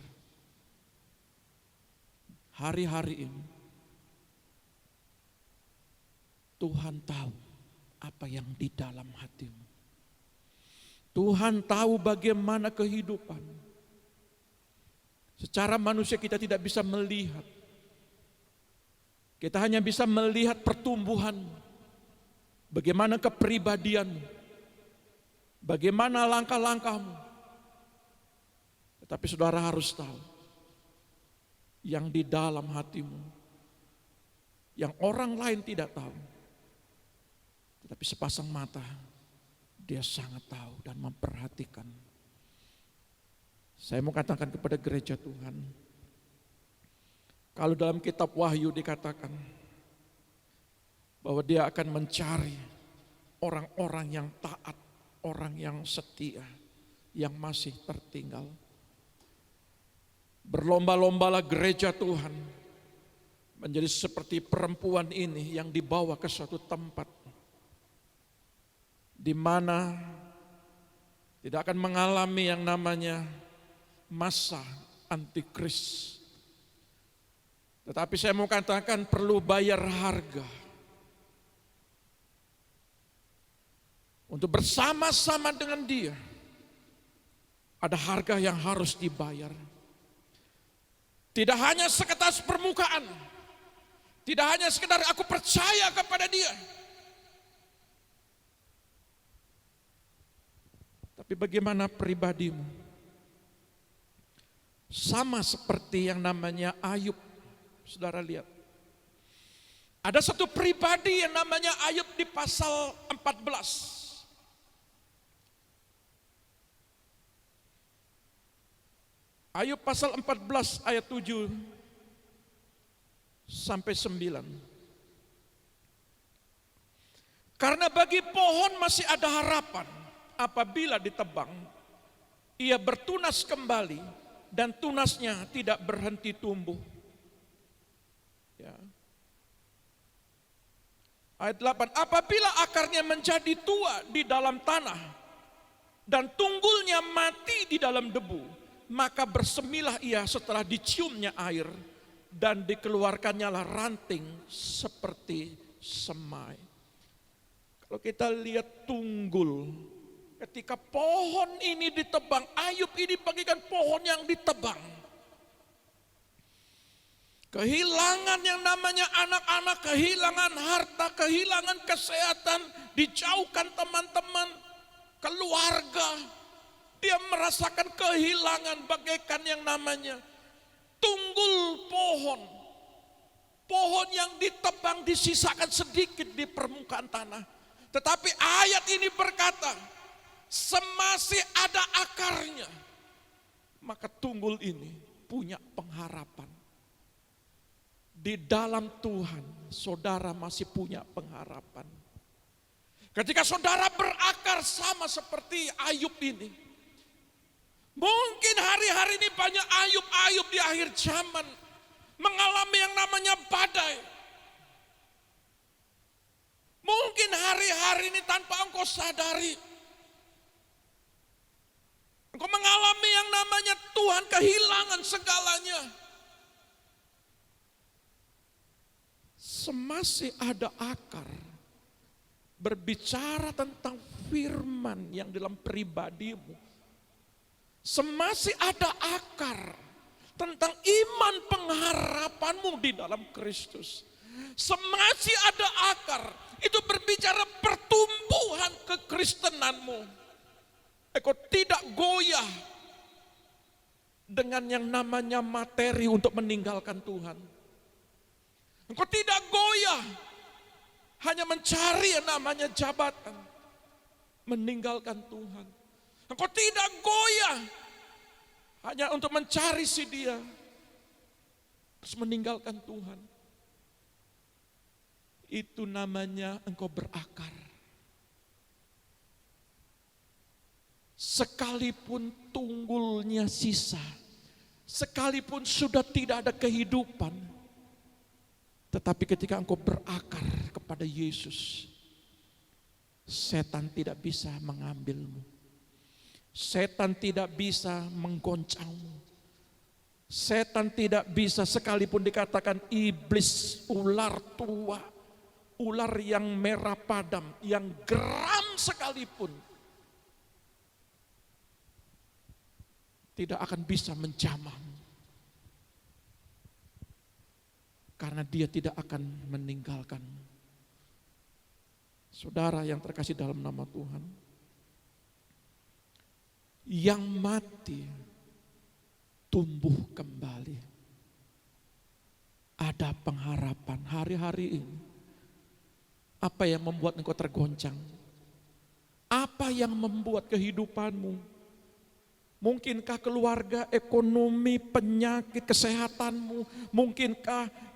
B: hari-hari ini Tuhan tahu apa yang di dalam hatimu. Tuhan tahu bagaimana kehidupan. Secara manusia kita tidak bisa melihat. Kita hanya bisa melihat pertumbuhan, bagaimana kepribadianmu, bagaimana langkah-langkahmu. Tetapi saudara harus tahu yang di dalam hatimu, yang orang lain tidak tahu. Tetapi sepasang mata Dia sangat tahu dan memperhatikan. Saya mau katakan kepada gereja Tuhan, kalau dalam kitab Wahyu dikatakan bahwa Dia akan mencari orang-orang yang taat, orang yang setia, yang masih tertinggal. Berlomba-lombalah gereja Tuhan menjadi seperti perempuan ini yang dibawa ke suatu tempat di mana tidak akan mengalami yang namanya masa antikris. Tetapi saya mau katakan perlu bayar harga untuk bersama-sama dengan Dia. Ada harga yang harus dibayar. Tidak hanya sekedar permukaan, tidak hanya sekedar aku percaya kepada Dia, tapi bagaimana pribadimu? Sama seperti yang namanya Ayub. Saudara lihat. Ada satu pribadi yang namanya Ayub di pasal 14. Ayub pasal 14 ayat 7 sampai 9. Karena bagi pohon masih ada harapan apabila ditebang, ia bertunas kembali dan tunasnya tidak berhenti tumbuh. Ya. Ayat 8, apabila akarnya menjadi tua di dalam tanah dan tunggulnya mati di dalam debu, maka bersemilah ia setelah diciumnya air dan dikeluarkannya lah ranting seperti semai. Kalau kita lihat tunggul, ketika pohon ini ditebang, Ayub ini bagikan pohon yang ditebang. Kehilangan yang namanya anak-anak, kehilangan harta, kehilangan kesehatan, dijauhkan teman-teman, keluarga. Dia merasakan kehilangan bagaikan yang namanya tunggul pohon. Pohon yang ditebang disisakan sedikit di permukaan tanah. Tetapi ayat ini berkata, semasih ada akarnya, maka tunggul ini punya pengharapan. Di dalam Tuhan, saudara masih punya pengharapan. Ketika saudara berakar sama seperti Ayub ini, mungkin hari-hari ini banyak Ayub-Ayub di akhir zaman mengalami yang namanya badai. Mungkin hari-hari ini tanpa engkau sadari, engkau mengalami yang namanya Tuhan kehilangan segalanya. Semasih ada akar, berbicara tentang firman yang dalam pribadimu. Semasih ada akar tentang iman pengharapanmu di dalam Kristus. Semasih ada akar, itu berbicara pertumbuhan kekristenanmu. Engkau tidak goyah dengan yang namanya materi untuk meninggalkan Tuhan. Engkau tidak goyah hanya mencari yang namanya jabatan, meninggalkan Tuhan. Engkau tidak goyah hanya untuk mencari si dia, terus meninggalkan Tuhan. Itu namanya engkau berakar. Sekalipun tunggulnya sisa, sekalipun sudah tidak ada kehidupan, tetapi ketika engkau berakar kepada Yesus, setan tidak bisa mengambilmu. Setan tidak bisa menggoncangmu. Setan tidak bisa, sekalipun dikatakan iblis, ular tua, ular yang merah padam, yang geram sekalipun, tidak akan bisa menjamahmu. Karena dia tidak akan meninggalkanmu. Saudara yang terkasih dalam nama Tuhan, yang mati tumbuh kembali. Ada pengharapan hari-hari ini. Apa yang membuat engkau tergoncang? Apa yang membuat kehidupanmu? Mungkinkah keluarga, ekonomi, penyakit, kesehatanmu? Mungkinkah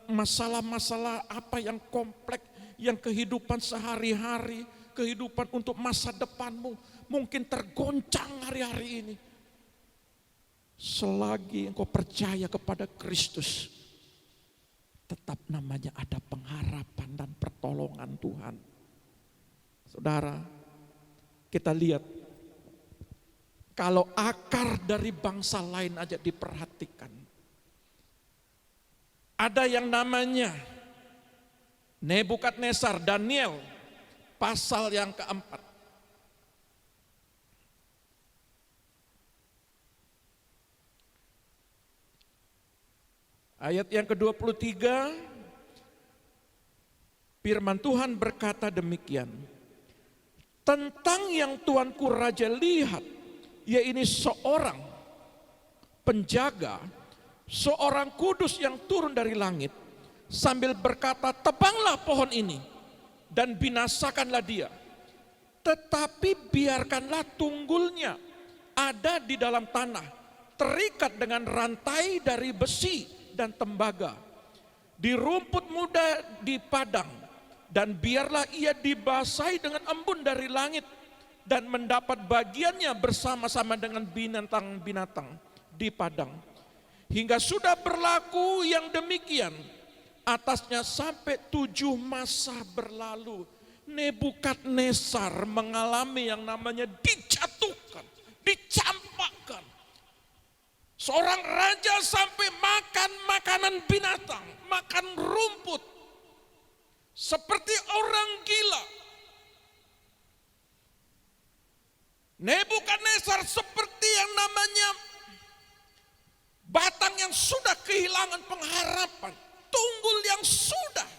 B: masalah-masalah apa yang kompleks, yang kehidupan sehari-hari, kehidupan untuk masa depanmu, mungkin tergoncang hari-hari ini. Selagi engkau percaya kepada Kristus, tetap namanya ada pengharapan dan pertolongan Tuhan. Saudara, kita lihat, kalau akar dari bangsa lain aja diperhatikan, ada yang namanya Nebukadnezar, Daniel, pasal yang keempat. Ayat yang ke-23, firman Tuhan berkata demikian. Tentang yang Tuanku Raja lihat, yaitu seorang penjaga, seorang kudus yang turun dari langit sambil berkata, tebanglah pohon ini dan binasakanlah dia. Tetapi biarkanlah tunggulnya ada di dalam tanah, terikat dengan rantai dari besi dan tembaga, di rumput muda di padang, dan biarlah ia dibasahi dengan embun dari langit, dan mendapat bagiannya bersama-sama dengan binatang-binatang di padang. Hingga sudah berlaku yang demikian atasnya sampai 7 masa berlalu. Nebukadnezar mengalami yang namanya dijatuhkan, dicampakkan. Seorang raja sampai makan makanan binatang, makan rumput. Seperti orang gila. Nebukadnezar seperti yang namanya batang yang sudah kehilangan pengharapan, tunggul yang sudah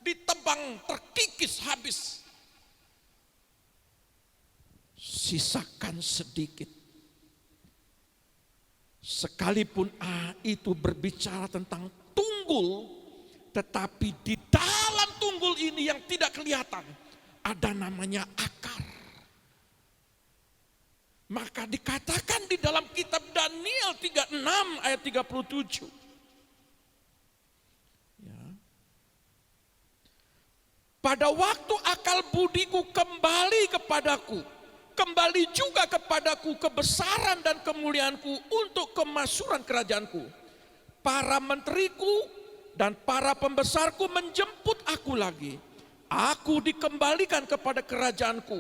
B: ditebang, terkikis habis. Sisakan sedikit. Sekalipun itu berbicara tentang tunggul, tetapi di dalam tunggul ini yang tidak kelihatan ada namanya akar. Maka dikatakan di dalam kitab Daniel 36 ayat 37. Ya. Pada waktu akal budiku kembali kepadaku, kembali juga kepadaku kebesaran dan kemuliaanku untuk kemakmuran kerajaanku. Para menteriku dan para pembesarku menjemput aku lagi. Aku dikembalikan kepada kerajaanku.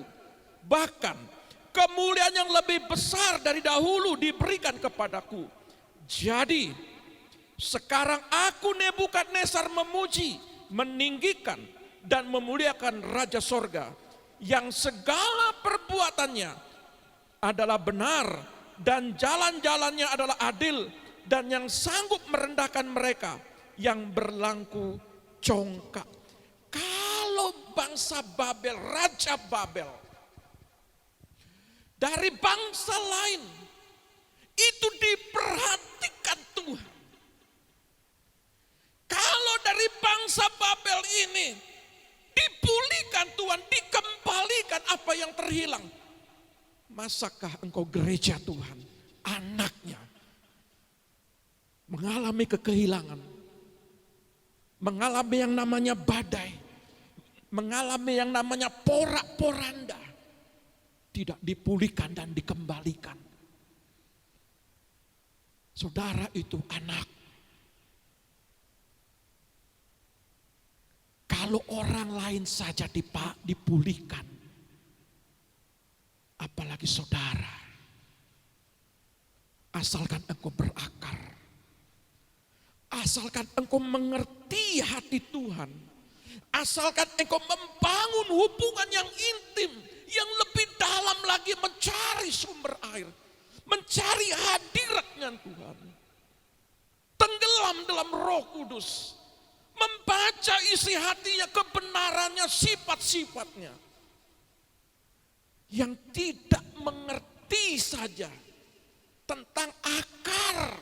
B: Bahkan kemuliaan yang lebih besar dari dahulu diberikan kepadaku. Jadi sekarang aku Nebukadnezar memuji, meninggikan dan memuliakan Raja Sorga yang segala perbuatannya adalah benar dan jalan-jalannya adalah adil, dan yang sanggup merendahkan mereka yang berlaku congkak. Kalau bangsa Babel, Raja Babel dari bangsa lain itu diperhatikan Tuhan. Kalau dari bangsa Babel ini dipulihkan Tuhan, dikembalikan apa yang terhilang, masakah engkau gereja Tuhan, anaknya, mengalami kehilangan, mengalami yang namanya badai, mengalami yang namanya porak-poranda, tidak dipulihkan dan dikembalikan. Saudara, itu anak. Kalau orang lain saja dipulihkan, apalagi saudara. Asalkan engkau berakar, asalkan engkau mengerti hati Tuhan, asalkan engkau membangun hubungan yang intim, yang lebih dalam lagi, mencari sumber air, mencari hadiratnya Tuhan, tenggelam dalam Roh Kudus, membaca isi hatinya, kebenarannya, sifat-sifatnya. Yang tidak mengerti saja tentang akar,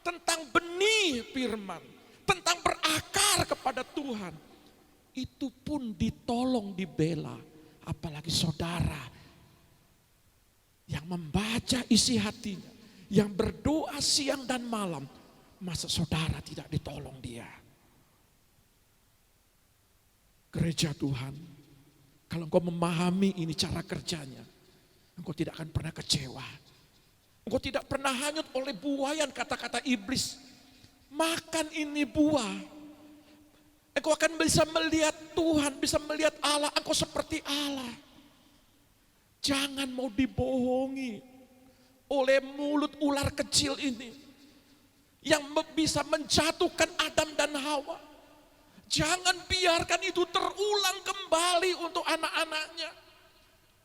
B: tentang benih firman, tentang berakar kepada Tuhan, itu pun ditolong, dibela. Apalagi saudara yang membaca isi hatinya, yang berdoa siang dan malam, masa saudara tidak ditolong dia? Gereja Tuhan, kalau engkau memahami ini cara kerjanya, engkau tidak akan pernah kecewa. Engkau tidak pernah hanyut oleh buayan kata-kata iblis. Makan ini buah, engkau akan bisa melihat Tuhan, bisa melihat Allah, engkau seperti Allah. Jangan mau dibohongi oleh mulut ular kecil ini yang bisa menjatuhkan Adam dan Hawa. Jangan biarkan itu terulang kembali untuk anak-anaknya.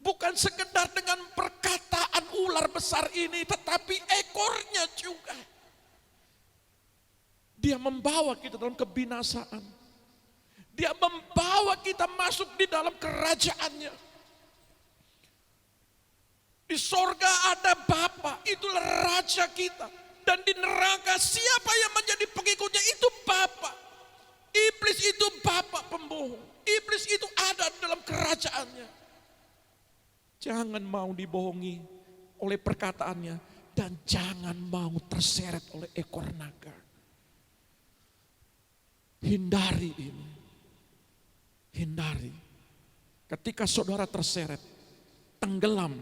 B: Bukan sekedar dengan perkataan ular besar ini, tetapi ekornya juga. Dia membawa kita dalam kebinasaan. Dia membawa kita masuk di dalam kerajaannya. Di sorga ada Bapa, itulah raja kita. Dan di neraka siapa yang menjadi pengikutnya itu Bapa. Iblis itu bapa pembohong. Iblis itu ada dalam kerajaannya. Jangan mau dibohongi oleh perkataannya. Dan jangan mau terseret oleh ekor naga. Hindari ini. Hindari. Ketika saudara terseret, tenggelam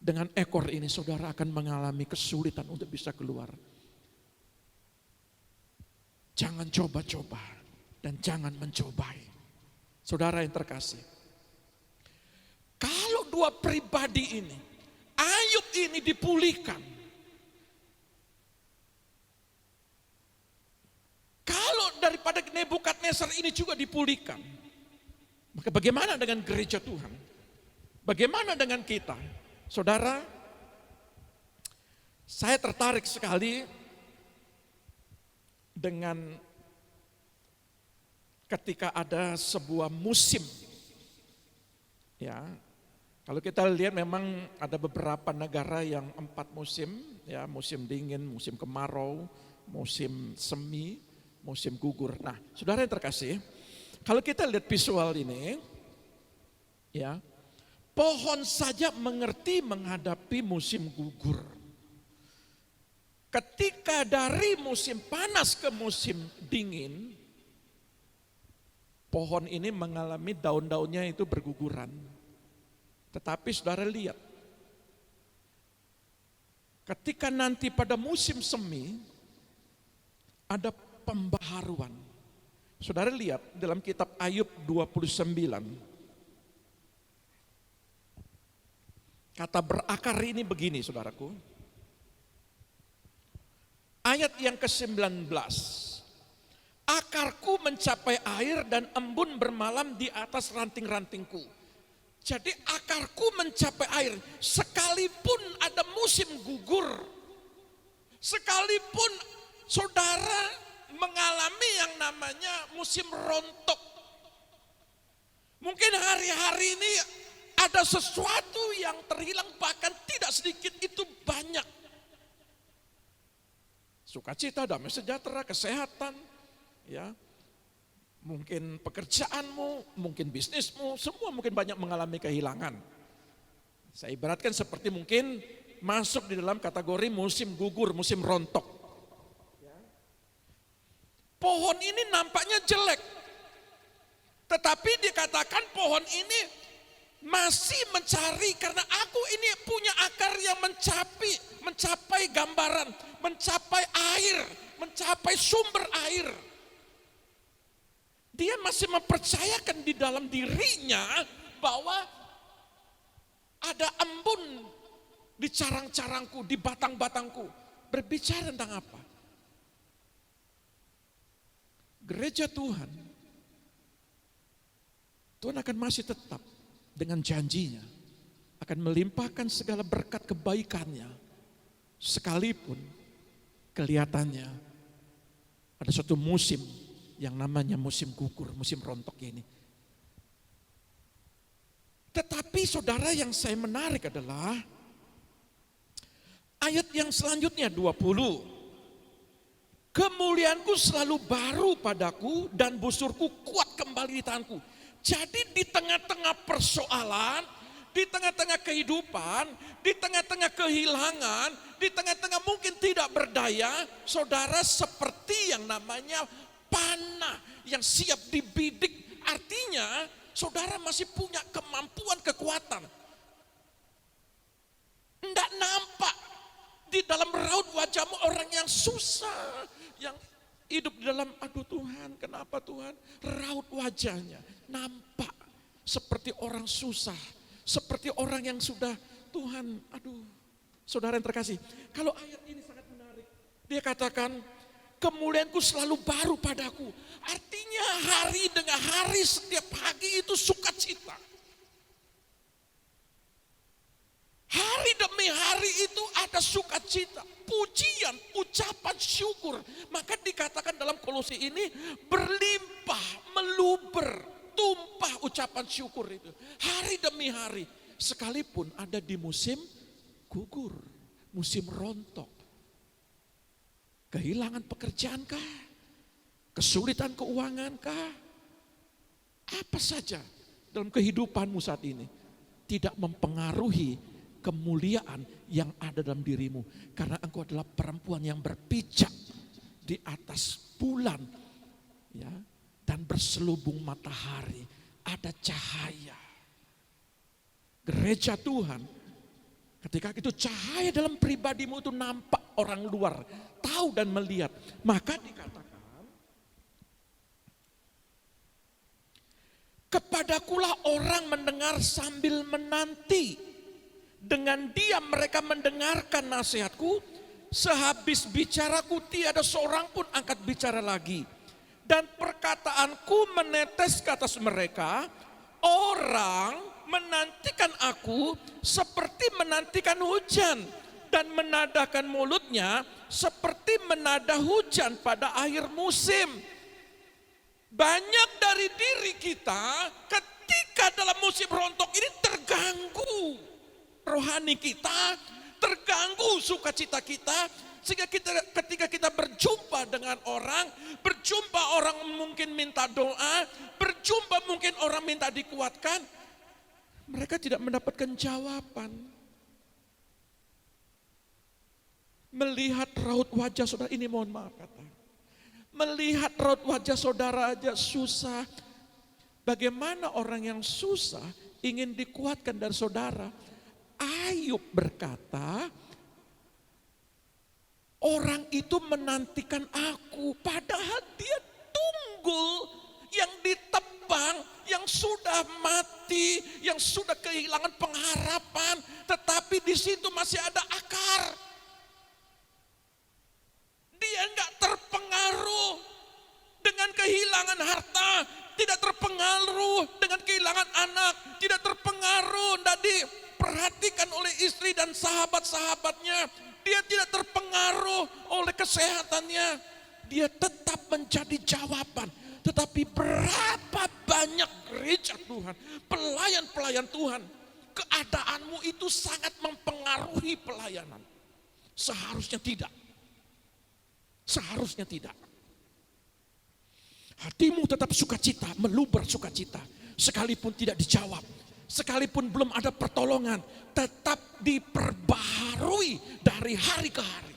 B: dengan ekor ini, saudara akan mengalami kesulitan untuk bisa keluar. Jangan coba-coba dan jangan mencobai. Saudara yang terkasih, kalau dua pribadi ini, Ayub ini dipulihkan, kalau daripada Nebukadnezar ini juga dipulihkan, maka bagaimana dengan gereja Tuhan? Bagaimana dengan kita? Saudara, saya tertarik sekali dengan ketika ada sebuah musim. Ya, kalau kita lihat memang ada beberapa negara yang 4 musim, ya, musim dingin, musim kemarau, musim semi, musim gugur. Nah, saudara yang terkasih, kalau kita lihat visual ini, ya, pohon saja mengerti menghadapi musim gugur. Ketika dari musim panas ke musim dingin, pohon ini mengalami daun-daunnya itu berguguran. Tetapi saudara lihat, ketika nanti pada musim semi, ada pembaharuan. Saudara lihat dalam kitab Ayub 29, kata berakar ini begini saudaraku. Ayat yang ke-19. Akarku mencapai air dan embun bermalam di atas ranting-rantingku. Jadi akarku mencapai air. Sekalipun ada musim gugur. Sekalipun saudara mengalami yang namanya musim rontok. Mungkin hari-hari ini ada sesuatu yang terhilang, bahkan tidak sedikit itu banyak. Sukacita, damai sejahtera, kesehatan, ya, mungkin pekerjaanmu, mungkin bisnismu, semua mungkin banyak mengalami kehilangan. Saya ibaratkan seperti mungkin masuk di dalam kategori musim gugur, musim rontok. Pohon ini nampaknya jelek, tetapi dikatakan pohon ini masih mencari, karena aku ini punya akar yang mencapai gambaran, mencapai air, mencapai sumber air. Dia masih mempercayakan di dalam dirinya bahwa ada embun di carang-carangku, di batang-batangku. Berbicara tentang apa? Gereja Tuhan, Tuhan akan masih tetap dengan janjinya akan melimpahkan segala berkat kebaikannya, sekalipun kelihatannya ada suatu musim yang namanya musim gugur, musim rontok ini. Tetapi saudara, yang saya menarik adalah ayat yang selanjutnya 20. Kemuliaanku selalu baru padaku dan busurku kuat kembali di tanganku. Jadi di tengah-tengah persoalan, di tengah-tengah kehidupan, di tengah-tengah kehilangan, di tengah-tengah mungkin tidak berdaya, saudara seperti yang namanya panah yang siap dibidik. Artinya saudara masih punya kemampuan, kekuatan. Tidak nampak di dalam raut wajahmu orang yang susah, yang hidup di dalam, aduh Tuhan, kenapa Tuhan? Raut wajahnya nampak seperti orang susah, seperti orang yang sudah, Tuhan, aduh. Saudara yang terkasih, kalau ayat ini sangat menarik. Dia katakan, kemuliaanku selalu baru padaku. Artinya hari dengan hari, setiap pagi itu sukacita. Hari demi hari itu ada sukacita, pujian, ucapan syukur. Maka dikatakan dalam Kolose ini berlimpah, meluber, tumpah ucapan syukur itu. Hari demi hari, sekalipun ada di musim gugur, musim rontok, kehilangan pekerjaan kah, kesulitan keuangan kah, apa saja dalam kehidupanmu saat ini tidak mempengaruhi kemuliaan yang ada dalam dirimu, karena engkau adalah perempuan yang berpijak di atas bulan, ya, dan berselubung matahari, ada cahaya. Gereja Tuhan, ketika itu cahaya dalam pribadimu itu nampak orang luar, tahu dan melihat, maka dikatakan, kepadakulah orang mendengar sambil menanti. Dengan diam mereka mendengarkan nasihatku, sehabis bicaraku tiada seorang pun angkat bicara lagi. Dan perkataanku menetes ke atas mereka, orang menantikan aku seperti menantikan hujan, dan menadakan mulutnya seperti menada hujan pada akhir musim. Banyak dari diri kita ketika dalam musim rontok ini terganggu. Rohani kita terganggu, sukacita kita, sehingga ketika kita berjumpa dengan orang, berjumpa orang mungkin minta doa, berjumpa mungkin orang minta dikuatkan, mereka tidak mendapatkan jawaban. Melihat raut wajah saudara ini, mohon maaf kata, melihat raut wajah saudara aja susah. Bagaimana orang yang susah ingin dikuatkan dari saudara? Ayub berkata, orang itu menantikan aku, padahal dia tunggul yang ditebang, yang sudah mati, yang sudah kehilangan pengharapan, tetapi di situ masih ada akar. Dia enggak terpengaruh dengan kehilangan harta, tidak terpengaruh dengan kehilangan anak, tidak terpengaruh, tidak diperhatikan oleh istri dan sahabat-sahabatnya. Dia tidak terpengaruh oleh kesehatannya. Dia tetap menjadi jawaban. Tetapi berapa banyak gereja Tuhan, pelayan-pelayan Tuhan, keadaanmu itu sangat mempengaruhi pelayanan. Seharusnya tidak. Seharusnya tidak. Hatimu tetap sukacita, meluber sukacita, sekalipun tidak dijawab, sekalipun belum ada pertolongan, tetap diperbaharui dari hari ke hari.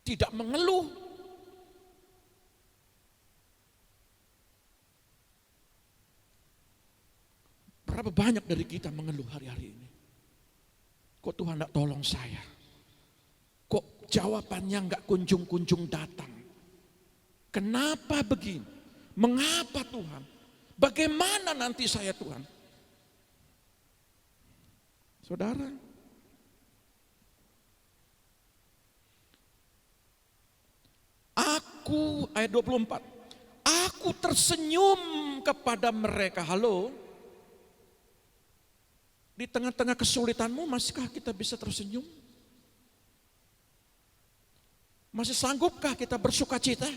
B: Tidak mengeluh. Berapa banyak dari kita mengeluh hari-hari ini? Kok Tuhan tidak tolong saya? Kok jawabannya enggak kunjung-kunjung datang? Kenapa begini? Mengapa Tuhan? Bagaimana nanti saya Tuhan? Saudara, aku, ayat 24, aku tersenyum kepada mereka. Halo? Di tengah-tengah kesulitanmu, masihkah kita bisa tersenyum? Masih sanggupkah kita bersuka cita?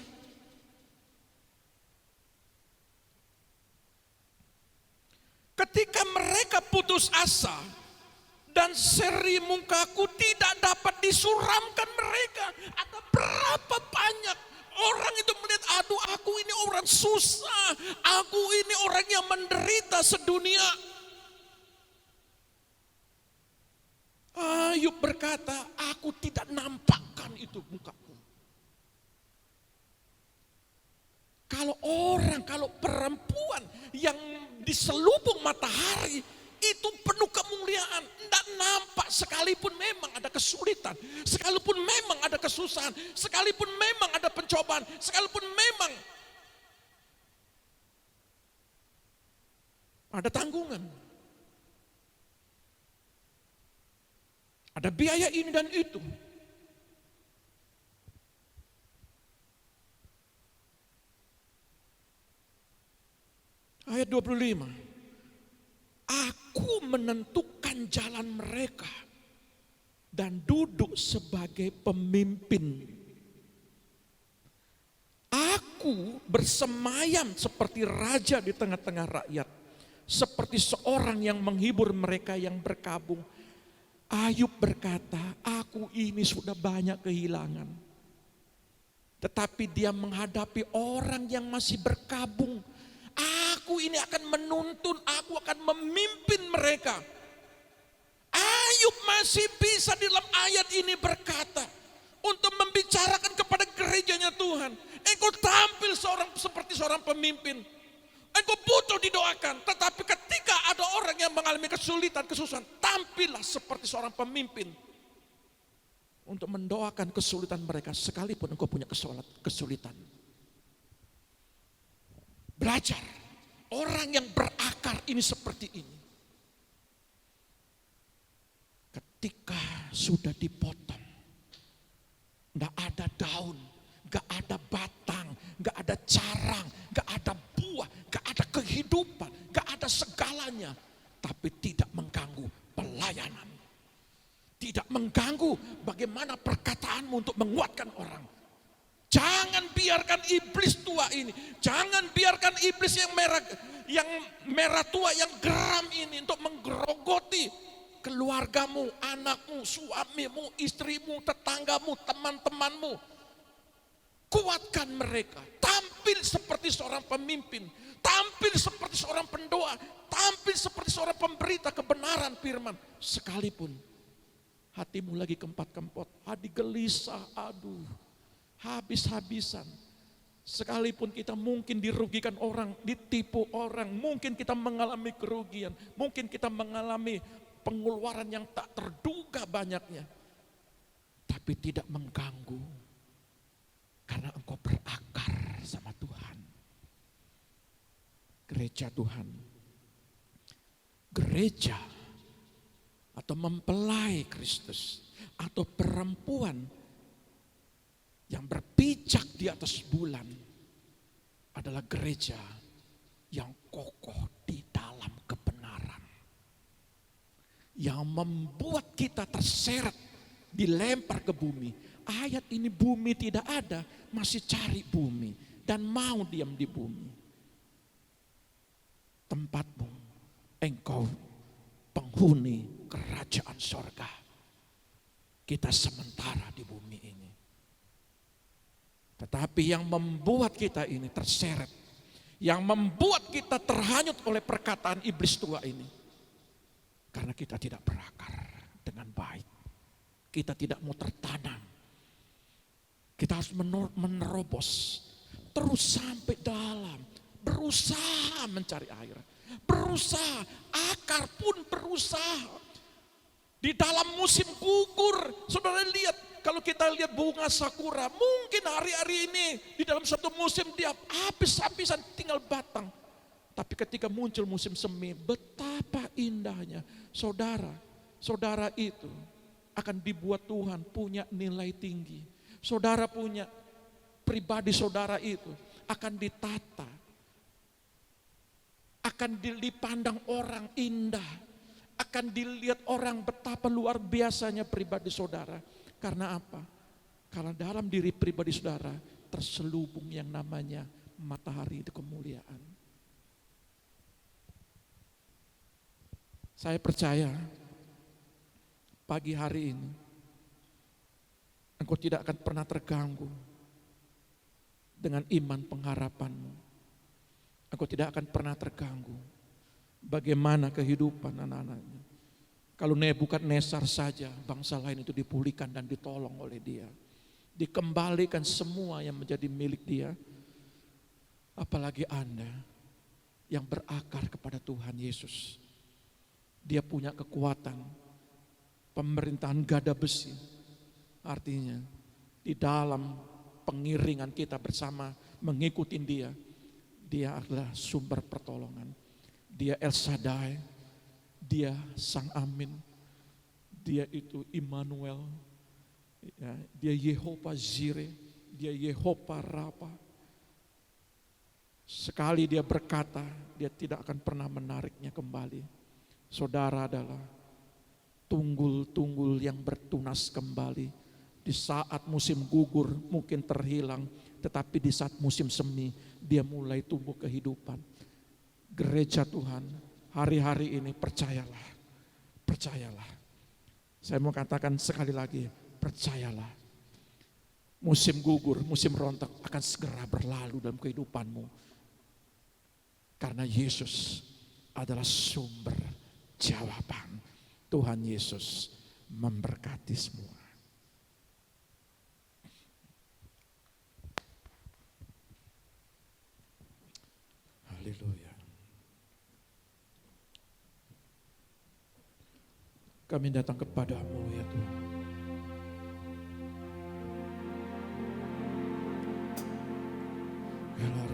B: Ketika mereka putus asa dan seri mukaku tidak dapat disuramkan mereka. Ada berapa banyak orang itu melihat, aduh aku ini orang susah, aku ini orang yang menderita sedunia. Ayub berkata, aku tidak nampakkan itu mukaku. Kalau perempuan yang diselubung matahari itu penuh kemuliaan, tidak nampak sekalipun memang ada kesulitan, sekalipun memang ada kesusahan, sekalipun memang ada pencobaan, sekalipun memang ada tanggungan, ada biaya ini dan itu. Ayat 25. Aku menentukan jalan mereka dan duduk sebagai pemimpin. Aku bersemayam seperti raja di tengah-tengah rakyat, seperti seorang yang menghibur mereka yang berkabung. Ayub berkata, aku ini sudah banyak kehilangan. Tetapi dia menghadapi orang yang masih berkabung. Aku ini akan menuntun, aku akan memimpin mereka. Ayub masih bisa di dalam ayat ini berkata, untuk membicarakan kepada gerejanya Tuhan. Engkau tampil seperti seorang pemimpin. Engkau butuh didoakan. Tetapi ketika ada orang yang mengalami kesulitan, kesusahan, tampillah seperti seorang pemimpin. Untuk mendoakan kesulitan mereka sekalipun engkau punya kesulitan. Belajar. Orang yang berakar ini seperti ini. Ketika sudah dipotong, gak ada daun, gak ada batang, gak ada carang, gak ada buah, gak ada kehidupan, gak ada segalanya. Tapi tidak mengganggu pelayanan. Tidak mengganggu bagaimana perkataanmu untuk menguatkan orang. Jangan biarkan iblis tua ini, jangan biarkan iblis yang merah tua, yang geram ini untuk menggerogoti keluargamu, anakmu, suamimu, istrimu, tetanggamu, teman-temanmu. Kuatkan mereka, tampil seperti seorang pemimpin, tampil seperti seorang pendoa, tampil seperti seorang pemberita kebenaran firman. Sekalipun hatimu lagi kempot-kempot, hati gelisah, aduh, habis-habisan. Sekalipun kita mungkin dirugikan orang, ditipu orang, mungkin kita mengalami kerugian, mungkin kita mengalami pengeluaran yang tak terduga banyaknya. Tapi tidak mengganggu. Karena engkau berakar sama Tuhan. Gereja Tuhan. Gereja atau mempelai Kristus. Atau perempuan yang berpijak di atas bulan. Adalah gereja yang kokoh di dalam kebenaran. Yang membuat kita terseret, dilempar ke bumi. Ayat ini bumi tidak ada, masih cari bumi dan mau diam di bumi. Tempatmu, engkau penghuni kerajaan sorga. Kita sementara di bumi ini. Tetapi yang membuat kita ini terseret, yang membuat kita terhanyut oleh perkataan iblis tua ini, karena kita tidak berakar dengan baik. Kita tidak mau tertanam. Kita harus menerobos, terus sampai dalam, berusaha mencari air, berusaha, akar pun berusaha. Di dalam musim gugur, saudara lihat, kalau kita lihat bunga sakura, mungkin hari-hari ini di dalam satu musim dia habis-habisan tinggal batang. Tapi ketika muncul musim semi, betapa indahnya. Saudara itu akan dibuat Tuhan punya nilai tinggi. Saudara punya pribadi saudara itu akan ditata, akan dipandang orang indah, akan dilihat orang betapa luar biasanya pribadi saudara. Karena apa? Karena dalam diri pribadi saudara terselubung yang namanya matahari kemuliaan. Saya percaya pagi hari ini engkau tidak akan pernah terganggu dengan iman pengharapanmu. Engkau tidak akan pernah terganggu bagaimana kehidupan anak-anaknya. Kalau Nebukadnezar saja, bangsa lain itu dipulihkan dan ditolong oleh dia. Dikembalikan semua yang menjadi milik dia. Apalagi Anda yang berakar kepada Tuhan Yesus. Dia punya kekuatan pemerintahan gada besi. Artinya di dalam pengiringan kita bersama mengikuti dia, dia adalah sumber pertolongan. Dia El Shaddai, dia Sang Amin, dia itu Immanuel, ya, dia Yehova Jireh, dia Yehova Rafa. Sekali dia berkata, dia tidak akan pernah menariknya kembali. Saudara adalah tunggul-tunggul yang bertunas kembali. Di saat musim gugur mungkin terhilang, tetapi di saat musim semi dia mulai tumbuh kehidupan. Gereja Tuhan, hari-hari ini percayalah, Saya mau katakan sekali lagi, percayalah. Musim gugur, musim rontok akan segera berlalu dalam kehidupanmu. Karena Yesus adalah sumber jawaban. Tuhan Yesus memberkati semua. Haleluya. Kami datang kepadamu ya Tuhan.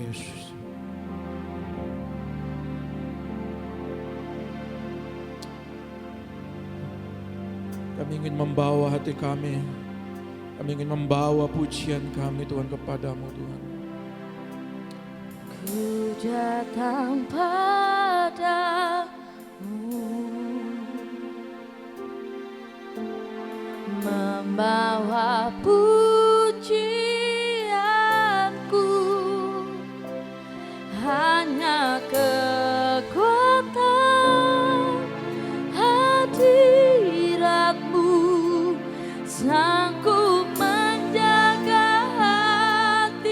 B: Yesus. Kami ingin membawa hati kami. Kami ingin membawa pujian kami Tuhan kepadamu Tuhan.
A: Ku datang padamu, membawa pujianku, hanya kekuatan hadiratmu sanggup menjaga hatiku.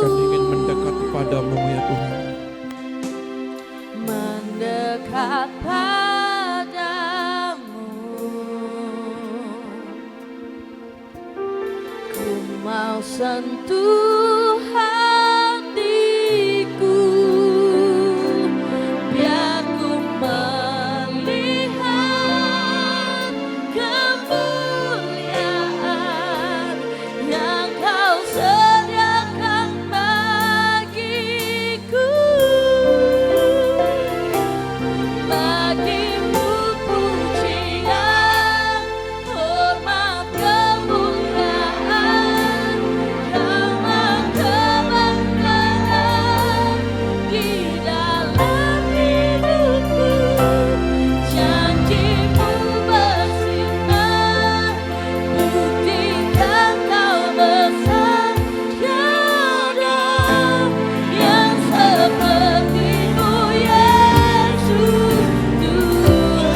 B: Kami ingin mendekat kepadamu ya Tuhan.
A: Mendekat padamu, ku mau sentuh hatiku, biar ku melihat kemuliaan yang kau sediakan bagiku. Bagimu pujian, hormat, kemuliaan, damai kebanggaan di dalam hidupku. Janjimu bersinar, buktikan kau besar. Tiada yang sepertimu Yesus Tuhanku.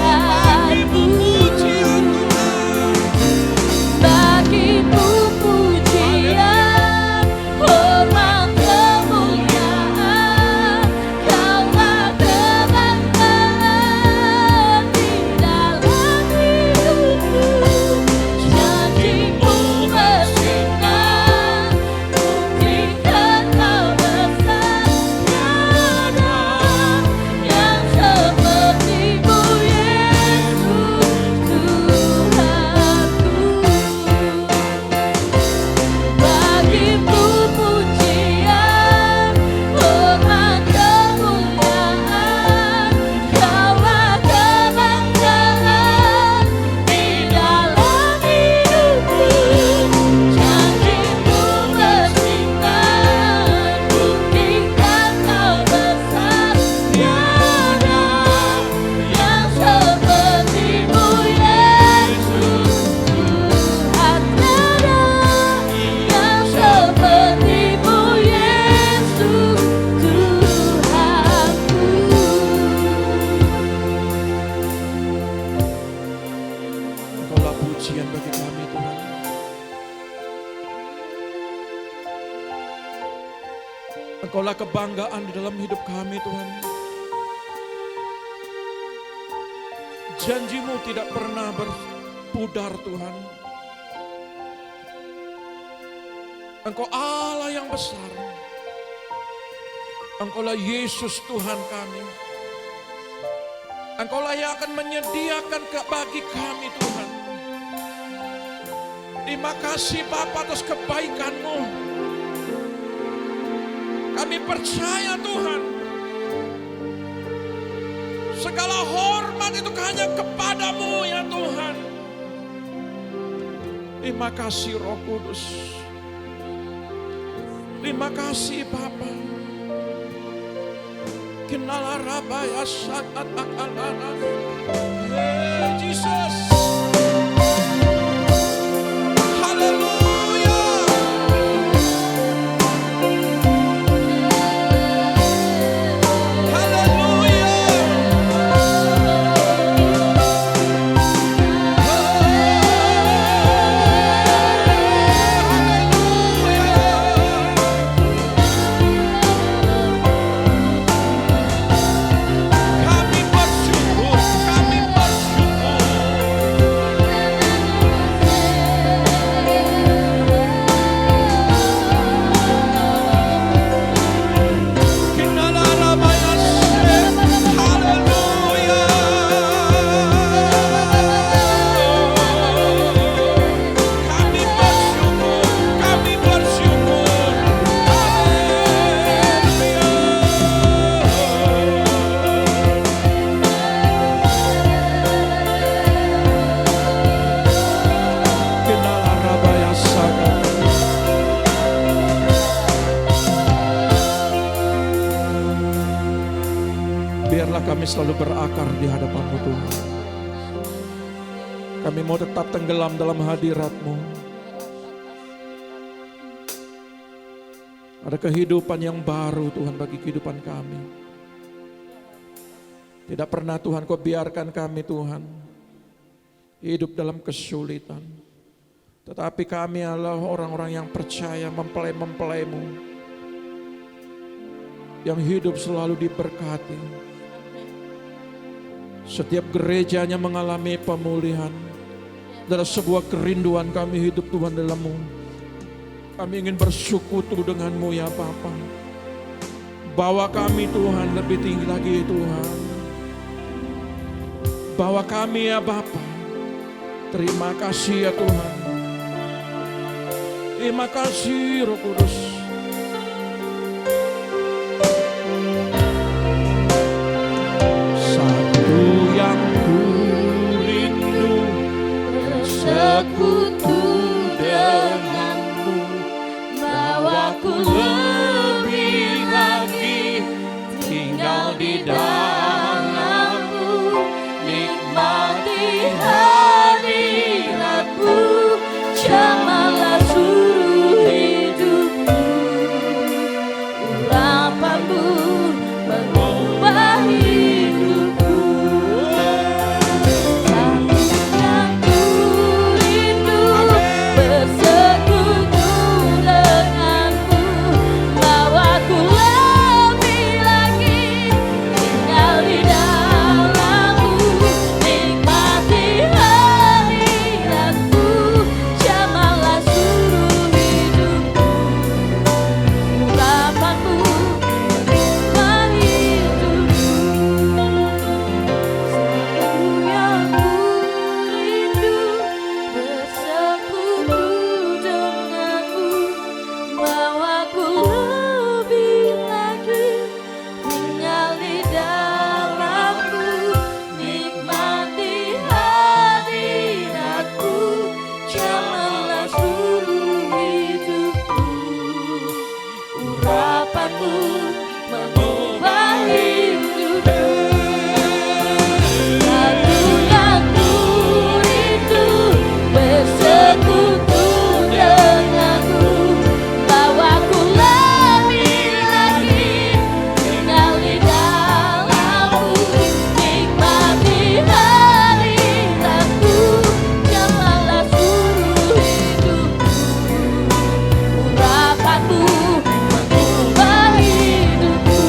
A: Bagimu pujian, hormat, kemuliaan, kaulah kebanggaan di dalam hidupku. Janjimu bersinar, buktikan kau besar. Tiada yang sepertimu Yesus Tuhanku. Bagimu pujian, hormat, kemuliaan, kaulah kebanggaan di dalam hidupku. Janjimu bersinar, buktikan kau besar. Tiada yang sepertimu Yesus Tuhan. Tiada yang sepertimu Yesus Tuhanku.
B: Engkaulah pujian bagi kami Tuhan. Engkaulah kebanggaan di dalam hidup kami Tuhan. Janjimu tidak pernah berpudar Tuhan. Engkau Allah yang besar. Engkaulah Yesus Tuhan kami. Engkaulah yang akan menyediakan bagi kami Tuhan. Terima kasih Bapa atas kebaikan-Mu. Kami percaya Tuhan, segala hormat itu hanya kepadamu ya Tuhan. Terima kasih Roh Kudus. Terima kasih Bapa. Kenal Rabaya saat akan Jesus. Haleluya. Haleluya. selalu berakar di hadapan-Mu Tuhan. Kami mau tetap tenggelam dalam hadirat-Mu. Ada kehidupan yang baru Tuhan bagi kehidupan kami. Tidak pernah Tuhan Kau biarkan kami Tuhan hidup dalam kesulitan. Tetapi kami adalah orang-orang yang percaya mempelai-mempelai-Mu, yang hidup selalu diberkati. Setiap gerejanya mengalami pemulihan. Adalah sebuah kerinduan kami hidup Tuhan dalam-Mu. Kami ingin bersekutu dengan-Mu ya Bapa. Bawa kami Tuhan lebih tinggi lagi Tuhan. Bawa kami ya Bapa. Terima kasih ya Tuhan. Terima kasih Roh Kudus. Satu yang ku rindu, bersekutu denganmu, bawaku lebih lagi tinggal di dalammu, nikmati hadiratmu, jamalah seluruh hidupku, urapanmu mengubah hidupku. Yang ku rindu bersekutu denganmu, bawaku lebih lagi tinggal di dalammu, nikmati hadiratmu, jamalah seluruh hidupku, urapanmu mengubah hidupku. Yang ku rindu bersekutu denganmu, bawaku lebih lagi tinggal di dalammu, nikmati hadiratmu, jamalah seluruh hidupku, urapanmu mengubah hidupku. Satu yang ku rindu bersekutu denganmu, bawaku lebih lagi tinggal di dalammu, nikmati hadiratmu, jamalah seluruh hidupku, urapanmu mengubah hidupku,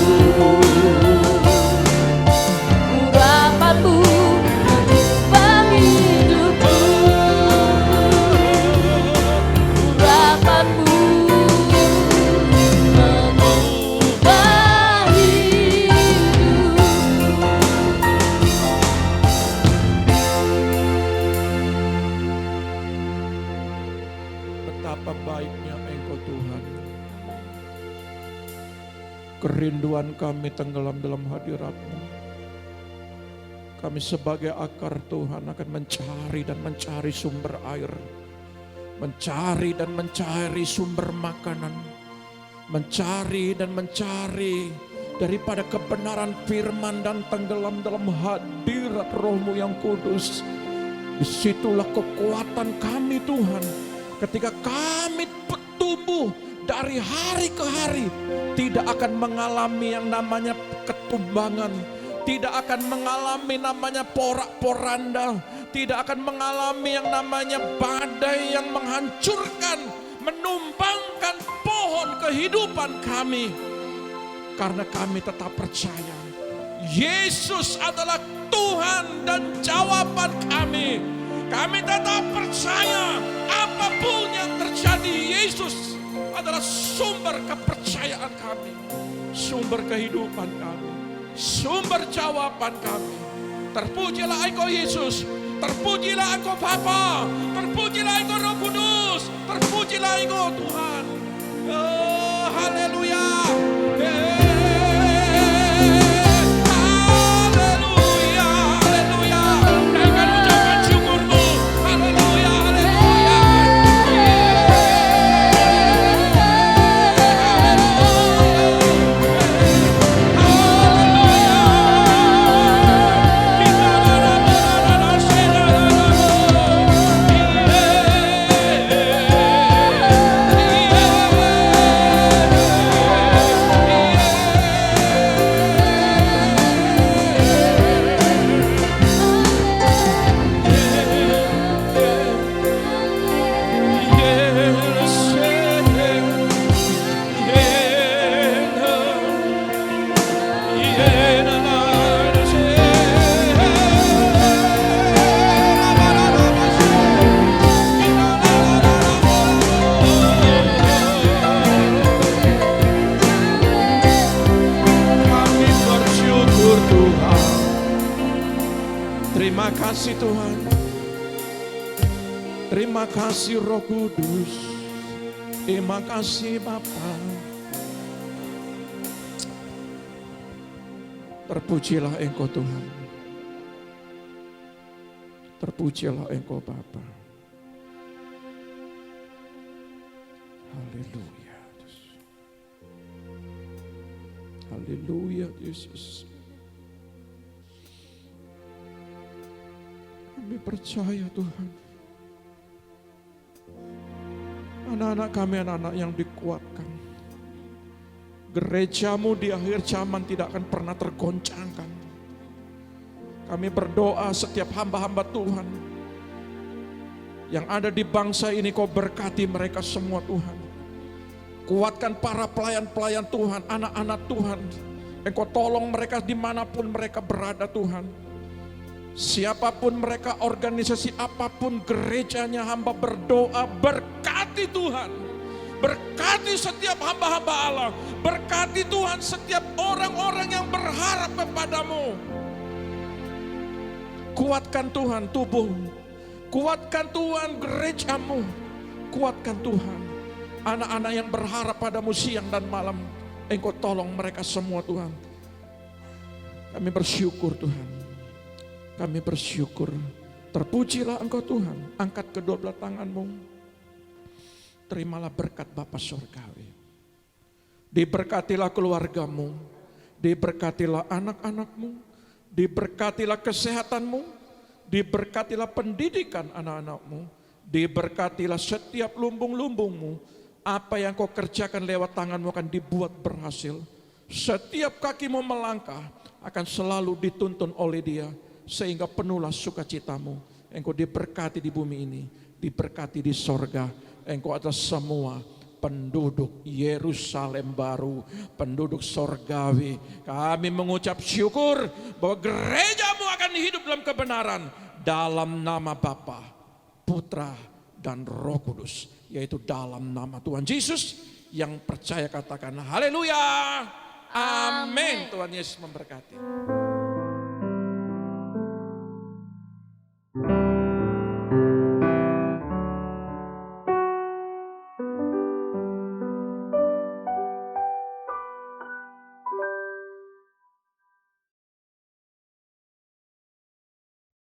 B: urapanmu mengubah hidupku, urapanmu mengubah hidupku. Betapa baiknya Engkau Tuhan. Kerinduan kami tenggelam dalam hadirat-Mu. Kami sebagai akar Tuhan akan mencari dan mencari sumber air. Mencari dan mencari sumber makanan. Mencari dan mencari daripada kebenaran firman dan tenggelam dalam hadirat Roh-Mu yang kudus. Disitulah kekuatan kami Tuhan. Ketika kami bertumbuh dari hari ke hari, tidak akan mengalami yang namanya ketumbangan, tidak akan mengalami namanya porak-poranda, tidak akan mengalami yang namanya badai yang menghancurkan, menumbangkan pohon kehidupan kami. Karena kami tetap percaya Yesus adalah Tuhan dan jawaban kami. Kami tetap percaya apapun yang terjadi, Yesus adalah sumber kepercayaan kami, sumber kehidupan kami, sumber jawaban kami. Terpujilah Engkau Yesus, terpujilah Engkau Bapa, terpujilah Engkau Roh Kudus, terpujilah Engkau Tuhan. Oh, haleluya. Terima kasih Tuhan. Terima kasih Roh Kudus. Terima kasih Bapa. Terpujilah Engkau Tuhan. Terpujilah Engkau Bapa. Haleluya. Haleluya Yesus. Kami percaya Tuhan. Anak-anak kami anak-anak yang dikuatkan. Gerejamu di akhir zaman tidak akan pernah tergoncangkan. Kami berdoa setiap hamba-hamba Tuhan yang ada di bangsa ini, Kau berkati mereka semua Tuhan. Kuatkan para pelayan-pelayan Tuhan, anak-anak Tuhan. Engkau tolong mereka dimanapun mereka berada Tuhan. Siapapun mereka, organisasi apapun, gerejanya hamba berdoa, berkati Tuhan. Berkati setiap hamba-hamba Allah. Berkati Tuhan setiap orang-orang yang berharap kepadamu. Kuatkan Tuhan tubuhmu. Kuatkan Tuhan gerejamu. Kuatkan Tuhan anak-anak yang berharap padamu siang dan malam. Engkau tolong mereka semua Tuhan. Kami bersyukur Tuhan. Kami bersyukur. Terpujilah Engkau Tuhan. Angkat kedua belah tanganmu. Terimalah berkat Bapa Surgawi. Diberkatilah keluargamu. Diberkatilah anak-anakmu. Diberkatilah kesehatanmu. Diberkatilah pendidikan anak-anakmu. Diberkatilah setiap lumbung-lumbungmu. Apa yang kau kerjakan lewat tanganmu akan dibuat berhasil. Setiap kakimu melangkah akan selalu dituntun oleh Dia. Sehingga penuhlah sukacitamu. Engkau diberkati di bumi ini. Diberkati di sorga. Engkau adalah semua penduduk Yerusalem baru, penduduk sorgawi. Kami mengucap syukur bahwa gerejamu akan hidup dalam kebenaran. Dalam nama Bapa, Putra, dan Roh Kudus. Yaitu dalam nama Tuhan Yesus. Yang percaya katakan haleluya. Amin. Tuhan Yesus memberkati.